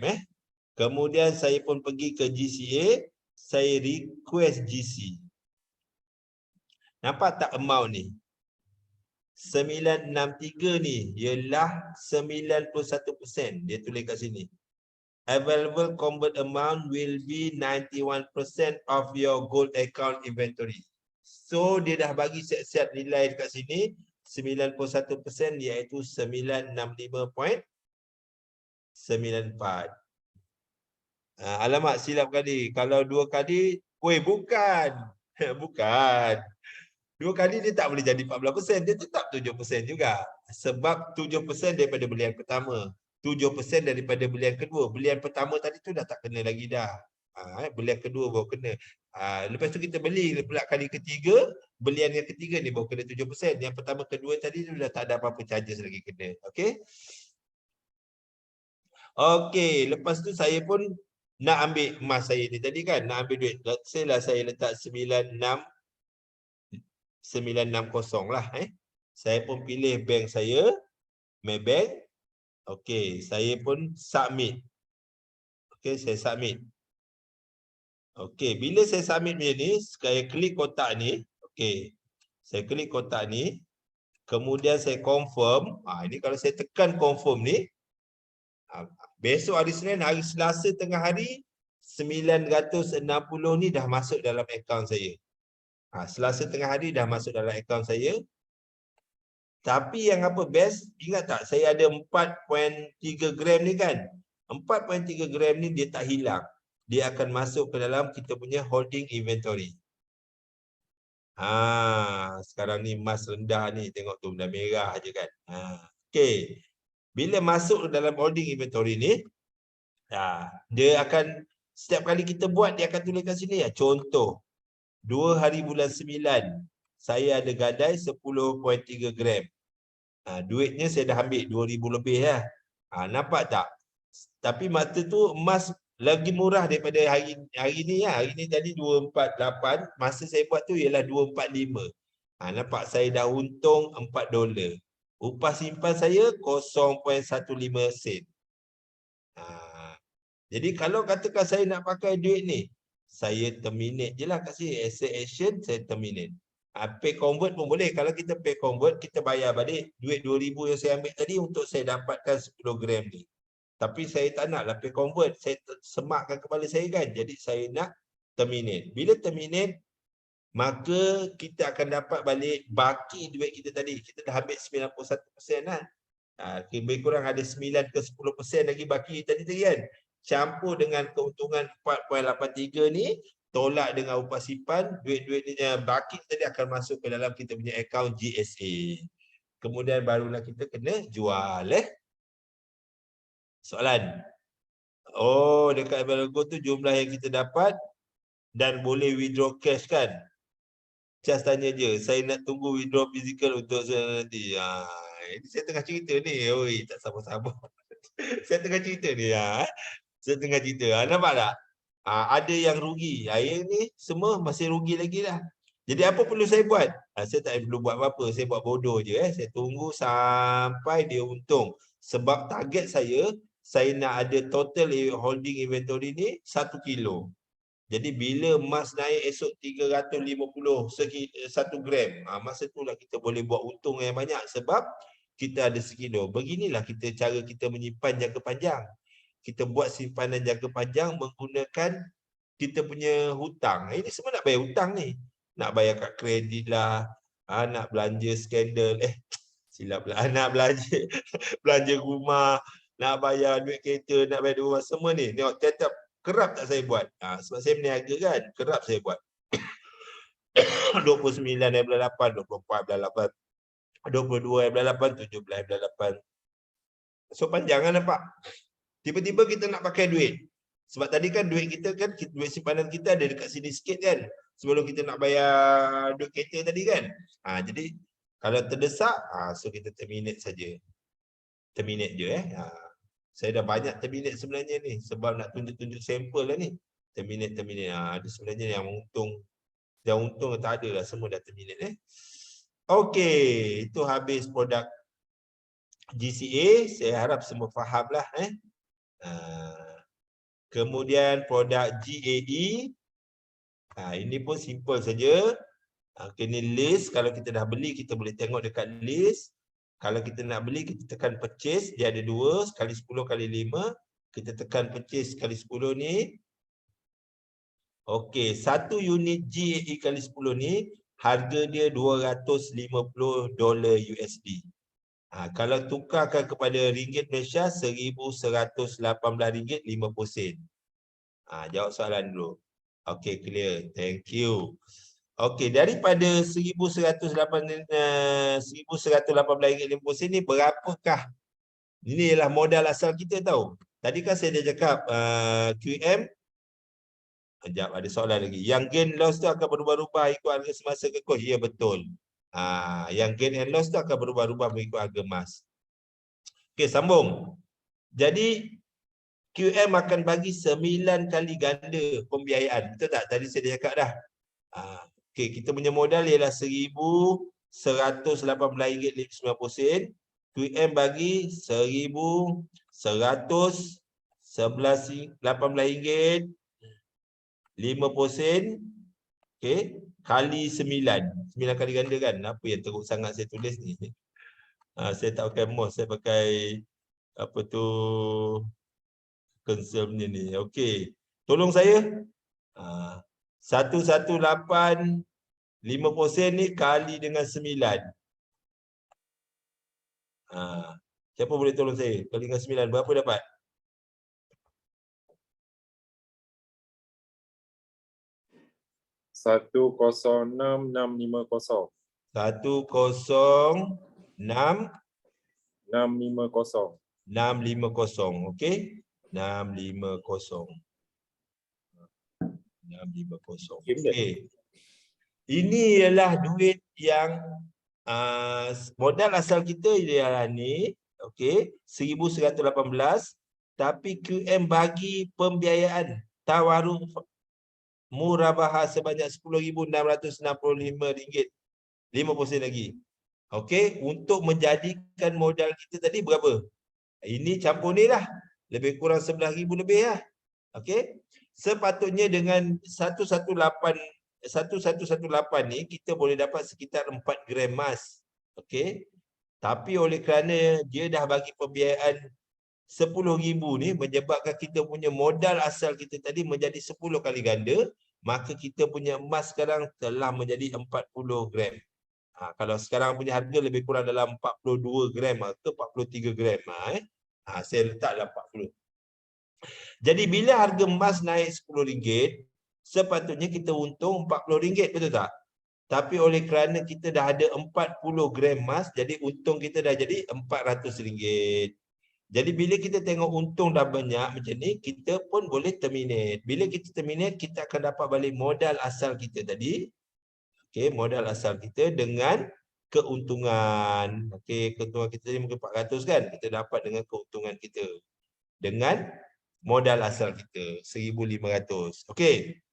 Kemudian saya pun pergi ke GCA. Saya request GC. Nampak tak amount ni? 963 ni ialah 91%. Dia tulis kat sini. Available convert amount will be 91% of your gold account inventory. So dia dah bagi siap-siap nilai dekat sini. 91% iaitu 965.94. Alamak, silap kali. Kalau 2 kali, bukan. Bukan. 2 kali dia tak boleh jadi 14%. Dia tetap 7% juga. Sebab 7% daripada belian pertama. 7% daripada belian kedua. Belian pertama tadi tu dah tak kena lagi dah. Belian kedua baru kena. Lepas tu kita beli pula kali ketiga. Belian yang ketiga ni baru kena 7%. Yang pertama, kedua tadi tu dah tak ada apa-apa charges lagi kena. Okey. Okey, lepas tu saya pun nak ambil emas saya ni tadi kan, nak ambil duit. Let's say lah saya letak 960 lah. Saya pun pilih bank saya, Maybank. Okey, saya pun submit. Okey, saya submit. Okey, bila saya submit macam ni, saya klik kotak ni. Okey, saya klik kotak ni. Kemudian saya confirm. Ini kalau saya tekan confirm ni, besok hari Senin, hari Selasa tengah hari, 960 ni dah masuk dalam akaun saya. Selasa tengah hari dah masuk dalam akaun saya. Tapi yang apa best, ingat tak saya ada 4.3 gram ni kan. 4.3 gram ni dia tak hilang. Dia akan masuk ke dalam kita punya holding inventory. Sekarang ni emas rendah ni, tengok tu benda merah je kan. Okey. Bila masuk dalam holding inventory ni, dia akan setiap kali kita buat dia akan tuliskan sini ya. Contoh 2 hari bulan 9 saya ada gadai 10.3 gram. Duitnya saya dah ambil 2,000 lebih lah. Nampak tak? Tapi masa tu emas lagi murah daripada hari ni ya. Hari ni tadi 248, masa saya buat tu ialah 245. Nampak saya dah untung $4. Upah simpan saya 0.15 sen. Jadi kalau katakan saya nak pakai duit ni, saya terminate je lah, kasih asset action, saya terminate. Pay convert pun boleh. Kalau kita pay convert, kita bayar balik duit 2,000 yang saya ambil tadi untuk saya dapatkan 10 gram ni. Tapi saya tak nak lah pay convert, saya semakkan kepala saya kan. Jadi saya nak terminate. Bila terminate, maka kita akan dapat balik baki duit kita tadi. Kita dah ambil 91% lah. Lebih kurang ada 9 ke 10% lagi baki tadi kan. Campur dengan keuntungan 4.83 ni, tolak dengan upah simpan, duit-duit baki tadi akan masuk ke dalam kita punya akaun GSA. Kemudian barulah kita kena jual. Soalan. Dekat Available tu jumlah yang kita dapat dan boleh withdraw cash kan? Just tanya je, saya nak tunggu withdraw physical untuk saya nanti. Ini saya tengah cerita ni. Tak sabar-sabar. Saya tengah cerita ni. Saya tengah cerita. Nampak tak? Ada yang rugi. Yang ni semua masih rugi lagi lah. Jadi apa perlu saya buat? Saya tak perlu buat apa-apa. Saya buat bodoh je. Saya tunggu sampai dia untung. Sebab target saya nak ada total holding inventory ni 1 kilo. Jadi bila emas naik esok 350 1 gram, masa itulah kita boleh buat untung yang banyak sebab kita ada sekilo. Beginilah cara kita menyimpan jangka panjang. Kita buat simpanan jangka panjang menggunakan kita punya hutang. Ini semua nak bayar hutang ni. Nak bayar kad kredit lah, nak belanja skandal, silap lah, nak belanja rumah, nak bayar duit kereta, nak bayar duit rumah, semua ni. Tengok tetap kerap tak saya buat. Sebab saya berniaga kan, kerap saya buat. 29.8, 24.8, 22.8, 17.8. So panjang kan nampak? Tiba-tiba kita nak pakai duit. Sebab tadi kan duit kita kan, duit simpanan kita ada dekat sini sikit kan. Sebelum kita nak bayar duit kereta tadi kan. Jadi kalau terdesak, so kita terminate saja. Terminate je Saya dah banyak terminate sebenarnya ni. Sebab nak tunjuk-tunjuk sampel lah ni. Terminate. Ada sebenarnya yang untung. Yang untung tak ada lah. Semua dah terminate Okey. Itu habis produk GCA. Saya harap semua faham lah Kemudian produk GAE. Ini pun simple saja. Ini list. Kalau kita dah beli, kita boleh tengok dekat list. Kalau kita nak beli, kita tekan purchase. Dia ada 2, sekali 10 kali 5. Kita tekan purchase sekali 10 ni. Okey, 1 unit GAE kali 10 ni, harga dia $250 USD. Kalau tukarkan kepada ringgit Malaysia, RM1,118.50. Jawab soalan dulu. Okey, clear. Thank you. Okey, daripada RM1,118.50 ni berapakah? Ini ialah modal asal kita tahu. Tadi kan saya dah cakap QM. Sekejap, ada soalan lagi. Yang gain loss tu akan berubah-ubah ikut harga semasa ke coach? Ya, betul. Yang gain and loss tu akan berubah-ubah mengikut harga emas. Okey, sambung. Jadi QM akan bagi 9 kali ganda pembiayaan. Betul tak? Tadi saya dah cakap dah. Okey, kita punya modal ialah RM1,118.50. QM bagi RM1,118.50. Okey, kali 9. 9 kali ganda kan? Apa yang teruk sangat saya tulis ni? Saya tak pakai mouse, saya pakai apa tu, cancel ni. Okey. Tolong saya. 118 5% ni kali dengan 9. Siapa boleh tolong saya? Kali dengan 9 berapa dapat? Satu 106,650. 106 650. 650. Okey. 650. 650. Okey. Ini ialah duit yang modal asal kita ialah ni, okey, 1118, tapi QM bagi pembiayaan tawaruf murabaha sebanyak RM10,665, 5% lagi. Okey, untuk menjadikan modal kita tadi berapa? Ini campur ni lah, lebih kurang 11,000 lebih lah. Okey. Sepatutnya dengan 1118 ni kita boleh dapat sekitar 4 gram emas. Okey. Tapi oleh kerana dia dah bagi pembiayaan 10,000 ni menyebabkan kita punya modal asal kita tadi menjadi 10 kali ganda, maka kita punya emas sekarang telah menjadi 40 gram. Kalau sekarang punya harga lebih kurang dalam 42 gram atau 43 gram. Saya letak dalam 40. Jadi bila harga emas naik RM10, sepatutnya kita untung RM40, betul tak? Tapi oleh kerana kita dah ada 40 gram emas, jadi untung kita dah jadi RM400. Jadi bila kita tengok untung dah banyak macam ni, kita pun boleh terminate. Bila kita terminate, kita akan dapat balik modal asal kita tadi. Okey, modal asal kita dengan keuntungan. Okey, keuntungan kita tadi mungkin 400 kan? Kita dapat dengan keuntungan kita. Dengan modal asal kita 1,500. Okey.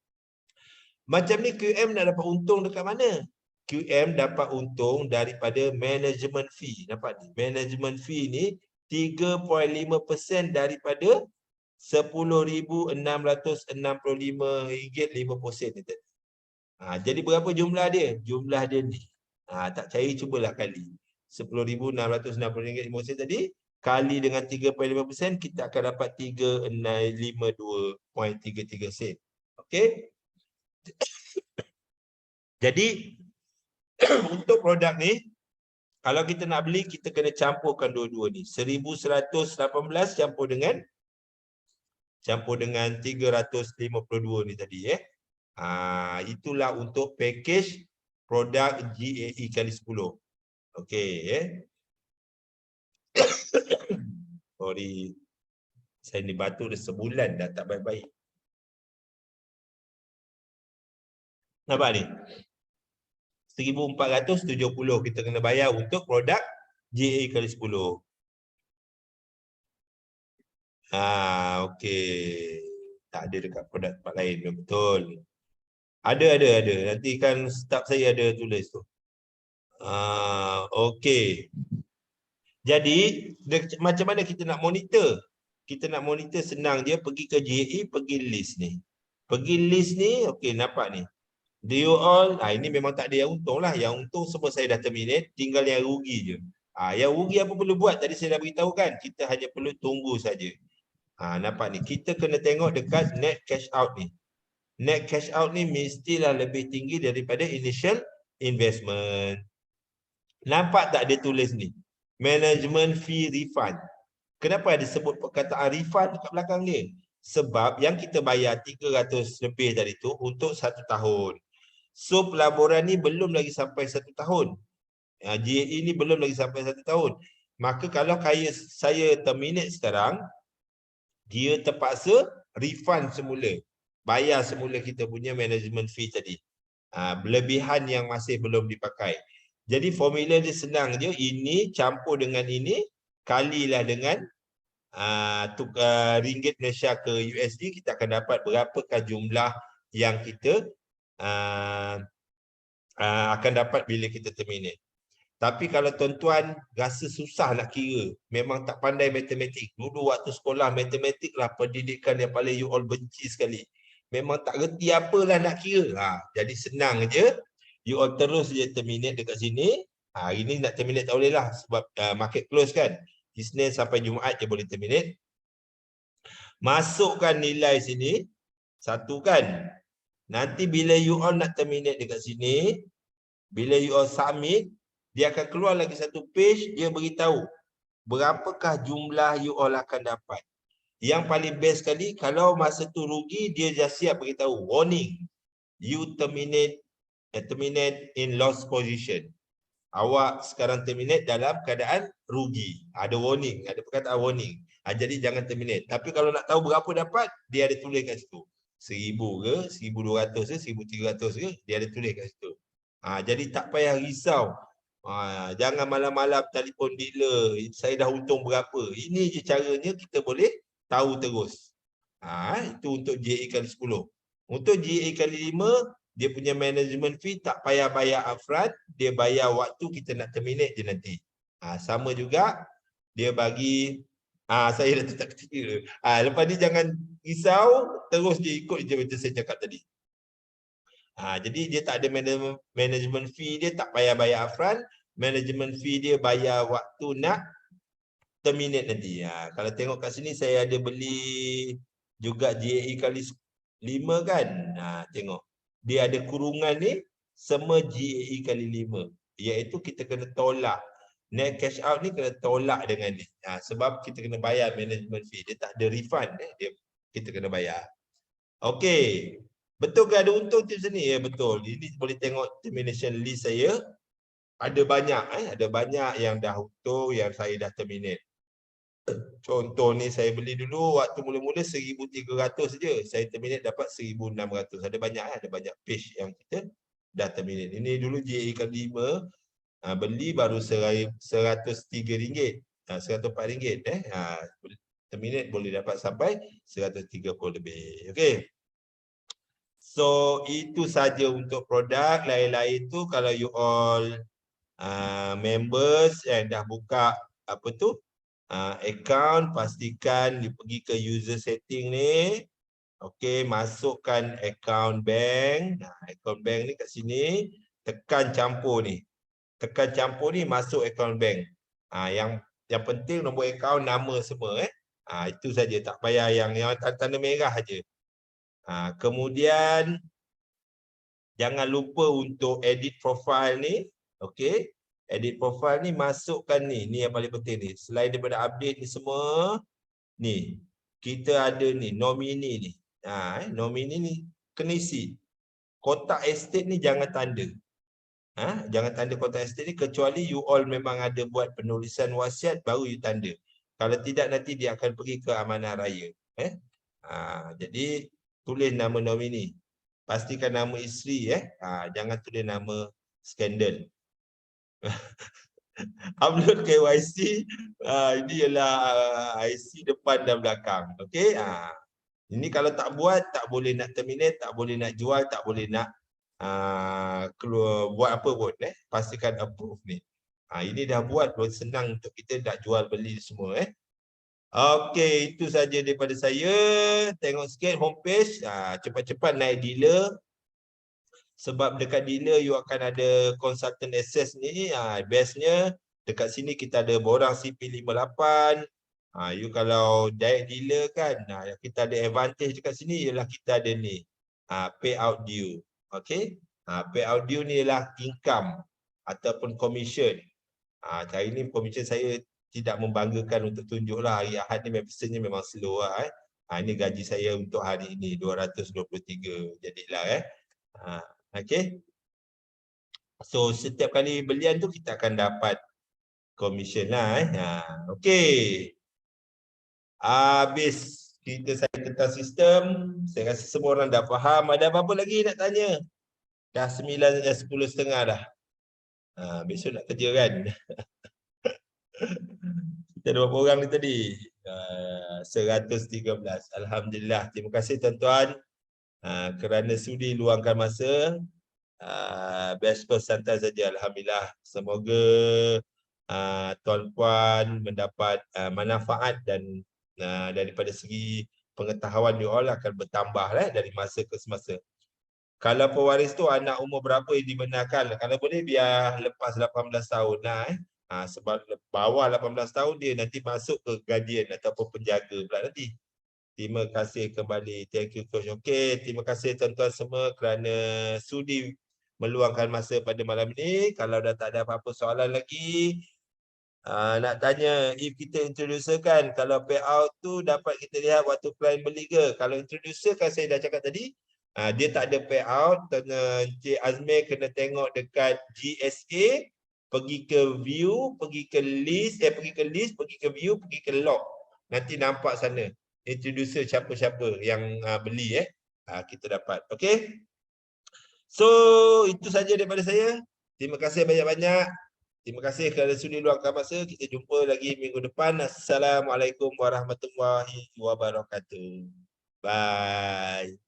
Macam ni QM nak dapat untung dekat mana? QM dapat untung daripada management fee. Dapat ni. Management fee ni 3.5% daripada RM10,665.5% ni tadi. Jadi berapa jumlah dia? Jumlah dia ni. Tak percaya cubalah kali. RM10,665.5% tadi kali dengan 3.5%, kita akan dapat 3,652.33 sen. Okey. Jadi untuk produk ni, kalau kita nak beli, kita kena campurkan dua-dua ni. 1,118 campur dengan 352 ni tadi. Itulah untuk package produk GAE kali 10. Okey. Sorry. Saya ni batuk dah sebulan dah tak baik-baik. Nampak ni? 1,470 kita kena bayar untuk produk GAE kali 10. Okey. Tak ada dekat produk tempat lain, betul. Ada. Nanti kan staff saya ada tulis tu. Okey. Jadi, macam mana kita nak monitor? Kita nak monitor senang je, pergi ke GAE, pergi list ni. Pergi list ni, okey, nampak ni. Do you all, ini memang tak ada yang untung lah. Yang untung semua saya dah terminate, tinggal yang rugi je. Yang rugi apa perlu buat? Tadi saya dah beritahu kan, kita hanya perlu tunggu saja. Nampak ni, kita kena tengok dekat net cash out ni. Net cash out ni mestilah lebih tinggi daripada initial investment. Nampak tak dia tulis ni? Management fee refund. Kenapa ada sebut perkataan refund dekat belakang dia? Sebab yang kita bayar 300 lebih tadi tu untuk 1 tahun. So pelaburan ni belum lagi sampai 1 tahun. GAE ni belum lagi sampai 1 tahun. Maka kalau saya terminate sekarang, dia terpaksa refund semula. Bayar semula kita punya management fee tadi. Berlebihan yang masih belum dipakai. Jadi formula dia senang je. Ini campur dengan ini, kalilah dengan ringgit Malaysia ke USD, kita akan dapat berapakah jumlah yang kita akan dapat bila kita terminate. Tapi kalau tuan-tuan rasa susah nak kira, memang tak pandai matematik. Dulu waktu sekolah matematik lah pendidikan yang paling you all benci sekali. Memang tak reti apalah nak kira. Jadi senang je. You all terus je terminate dekat sini. Hari ni nak terminate tak boleh lah sebab market close kan. Isnin sampai Jumaat je boleh terminate. Masukkan nilai sini. Satu kan. Nanti bila you all nak terminate dekat sini, bila you all submit, dia akan keluar lagi satu page, dia beritahu berapakah jumlah you all akan dapat. Yang paling best sekali, kalau masa tu rugi, dia dah siap beritahu, warning, you terminate in lost position. Awak sekarang terminate dalam keadaan rugi. Ada warning, ada perkataan warning. Jadi jangan terminate. Tapi kalau nak tahu berapa dapat, dia ada tulis kat situ. 1,000 ke, 1,200 ke, 1,300 ke, dia ada tulis kat situ. Jadi tak payah risau. Jangan malam-malam telefon dealer, saya dah untung berapa. Ini je caranya kita boleh tahu terus. Itu untuk GA kali 10. Untuk GA kali 5, dia punya management fee tak payah bayar upfront, dia bayar waktu kita nak terminate je nanti. Sama juga, dia bagi, saya dah tak ketiga. Lepas ni jangan risau, terus dia ikut je macam saya cakap tadi. Jadi dia tak ada management fee, dia tak payah bayar upfront, management fee dia bayar waktu nak terminate nanti. Kalau tengok kat sini saya ada beli juga GAE kali 5 kan. Tengok. Dia ada kurungan ni semua GAE kali 5. Iaitu kita kena tolak. Net cash out ni kena tolak dengan ni. Sebab kita kena bayar management fee. Dia tak ada refund. Kita kena bayar. Okey. Betul ke ada untung tips ni? Ya betul. Ini boleh tengok termination list saya. Ada banyak. Ada banyak yang dah untung, yang saya dah terminate. Contoh ni saya beli dulu waktu mula-mula 1,300 saja. Saya terminate dapat 1,600. Ada banyak page yang kita dah terminate. Ini dulu GAE kali 5 beli baru RM103. RM104 terminate boleh dapat sampai 130 lebih. Okey. So itu saja untuk produk. Lain-lain tu kalau you all members yang dah buka apa tu account, pastikan you pergi ke user setting ni. Okey, masukkan account bank. Account bank ni kat sini, tekan campur ni. Tekan campur ni masuk account bank. Yang penting nombor account, nama semua itu saja, tak payah yang tanda merah aja. Kemudian jangan lupa untuk edit profile ni. Okey. Edit profile ni masukkan ni yang paling penting ni. Selain daripada update ni semua, ni kita ada ni nomini ni. Nomini ni kena isi. Kotak estate ni jangan tanda. Jangan tanda kotak estate ni kecuali you all memang ada buat penulisan wasiat baru you tanda. Kalau tidak nanti dia akan pergi ke amanah raya. Jadi tulis nama nomini. Pastikan nama isteri jangan tulis nama skandal. Upload KYC, ini ialah IC depan dan belakang. Okey. Ini kalau tak buat, tak boleh nak terminate, tak boleh nak jual, tak boleh nak keluar buat apa pun. Pastikan approve ni. Ini dah buat, senang untuk kita nak jual beli semua. Okey, itu saja daripada saya. Tengok sikit homepage. Cepat-cepat naik dealer. Sebab dekat dealer you akan ada consultant access ni. Bestnya dekat sini kita ada borang CP58. You kalau direct dealer kan, kita ada advantage dekat sini ialah kita ada ni payout due. Okay, payout due ni ialah income ataupun commission. Hari ni commission saya tidak membanggakan untuk tunjuklah. Hari Ahad ni pesannya memang slow lah. Ini gaji saya untuk hari ini 223 jadilah okay. So setiap kali belian tu kita akan dapat commission lah. Okay. Habis kita saya tentang sistem. Saya rasa semua orang dah faham. Ada apa-apa lagi nak tanya? Dah 9:10.30 dah. Besok nak kerja kan? Kita ada berapa orang ni tadi? 113. Alhamdulillah. Terima kasih tuan-tuan kerana sudi luangkan masa. Best first santai saja. Alhamdulillah. Semoga tuan-puan mendapat manfaat dan daripada segi pengetahuan you all akan bertambah dari masa ke semasa. Kalau pewaris tu anak umur berapa yang dibenarkan? Kalau boleh biar lepas 18 tahun lah. Sebab bawah 18 tahun dia nanti masuk ke guardian ataupun penjaga pula nanti. Terima kasih kembali. Thank you Coach. Okey, terima kasih tuan-tuan semua kerana sudi meluangkan masa pada malam ini. Kalau dah tak ada apa-apa soalan lagi, nak tanya, if kita introducer kan, kalau payout tu dapat kita lihat waktu klien beli ke? Kalau introducer kan saya dah cakap tadi, dia tak ada payout. Encik Azmi kena tengok dekat GSA, pergi ke view, pergi ke list, pergi ke view, pergi ke log. Nanti nampak sana introducer siapa-siapa yang beli kita dapat. Okey. So itu saja daripada saya. Terima kasih banyak-banyak. Terima kasih kerana sudi luangkan masa. Kita jumpa lagi minggu depan. Assalamualaikum warahmatullahi wabarakatuh. Bye.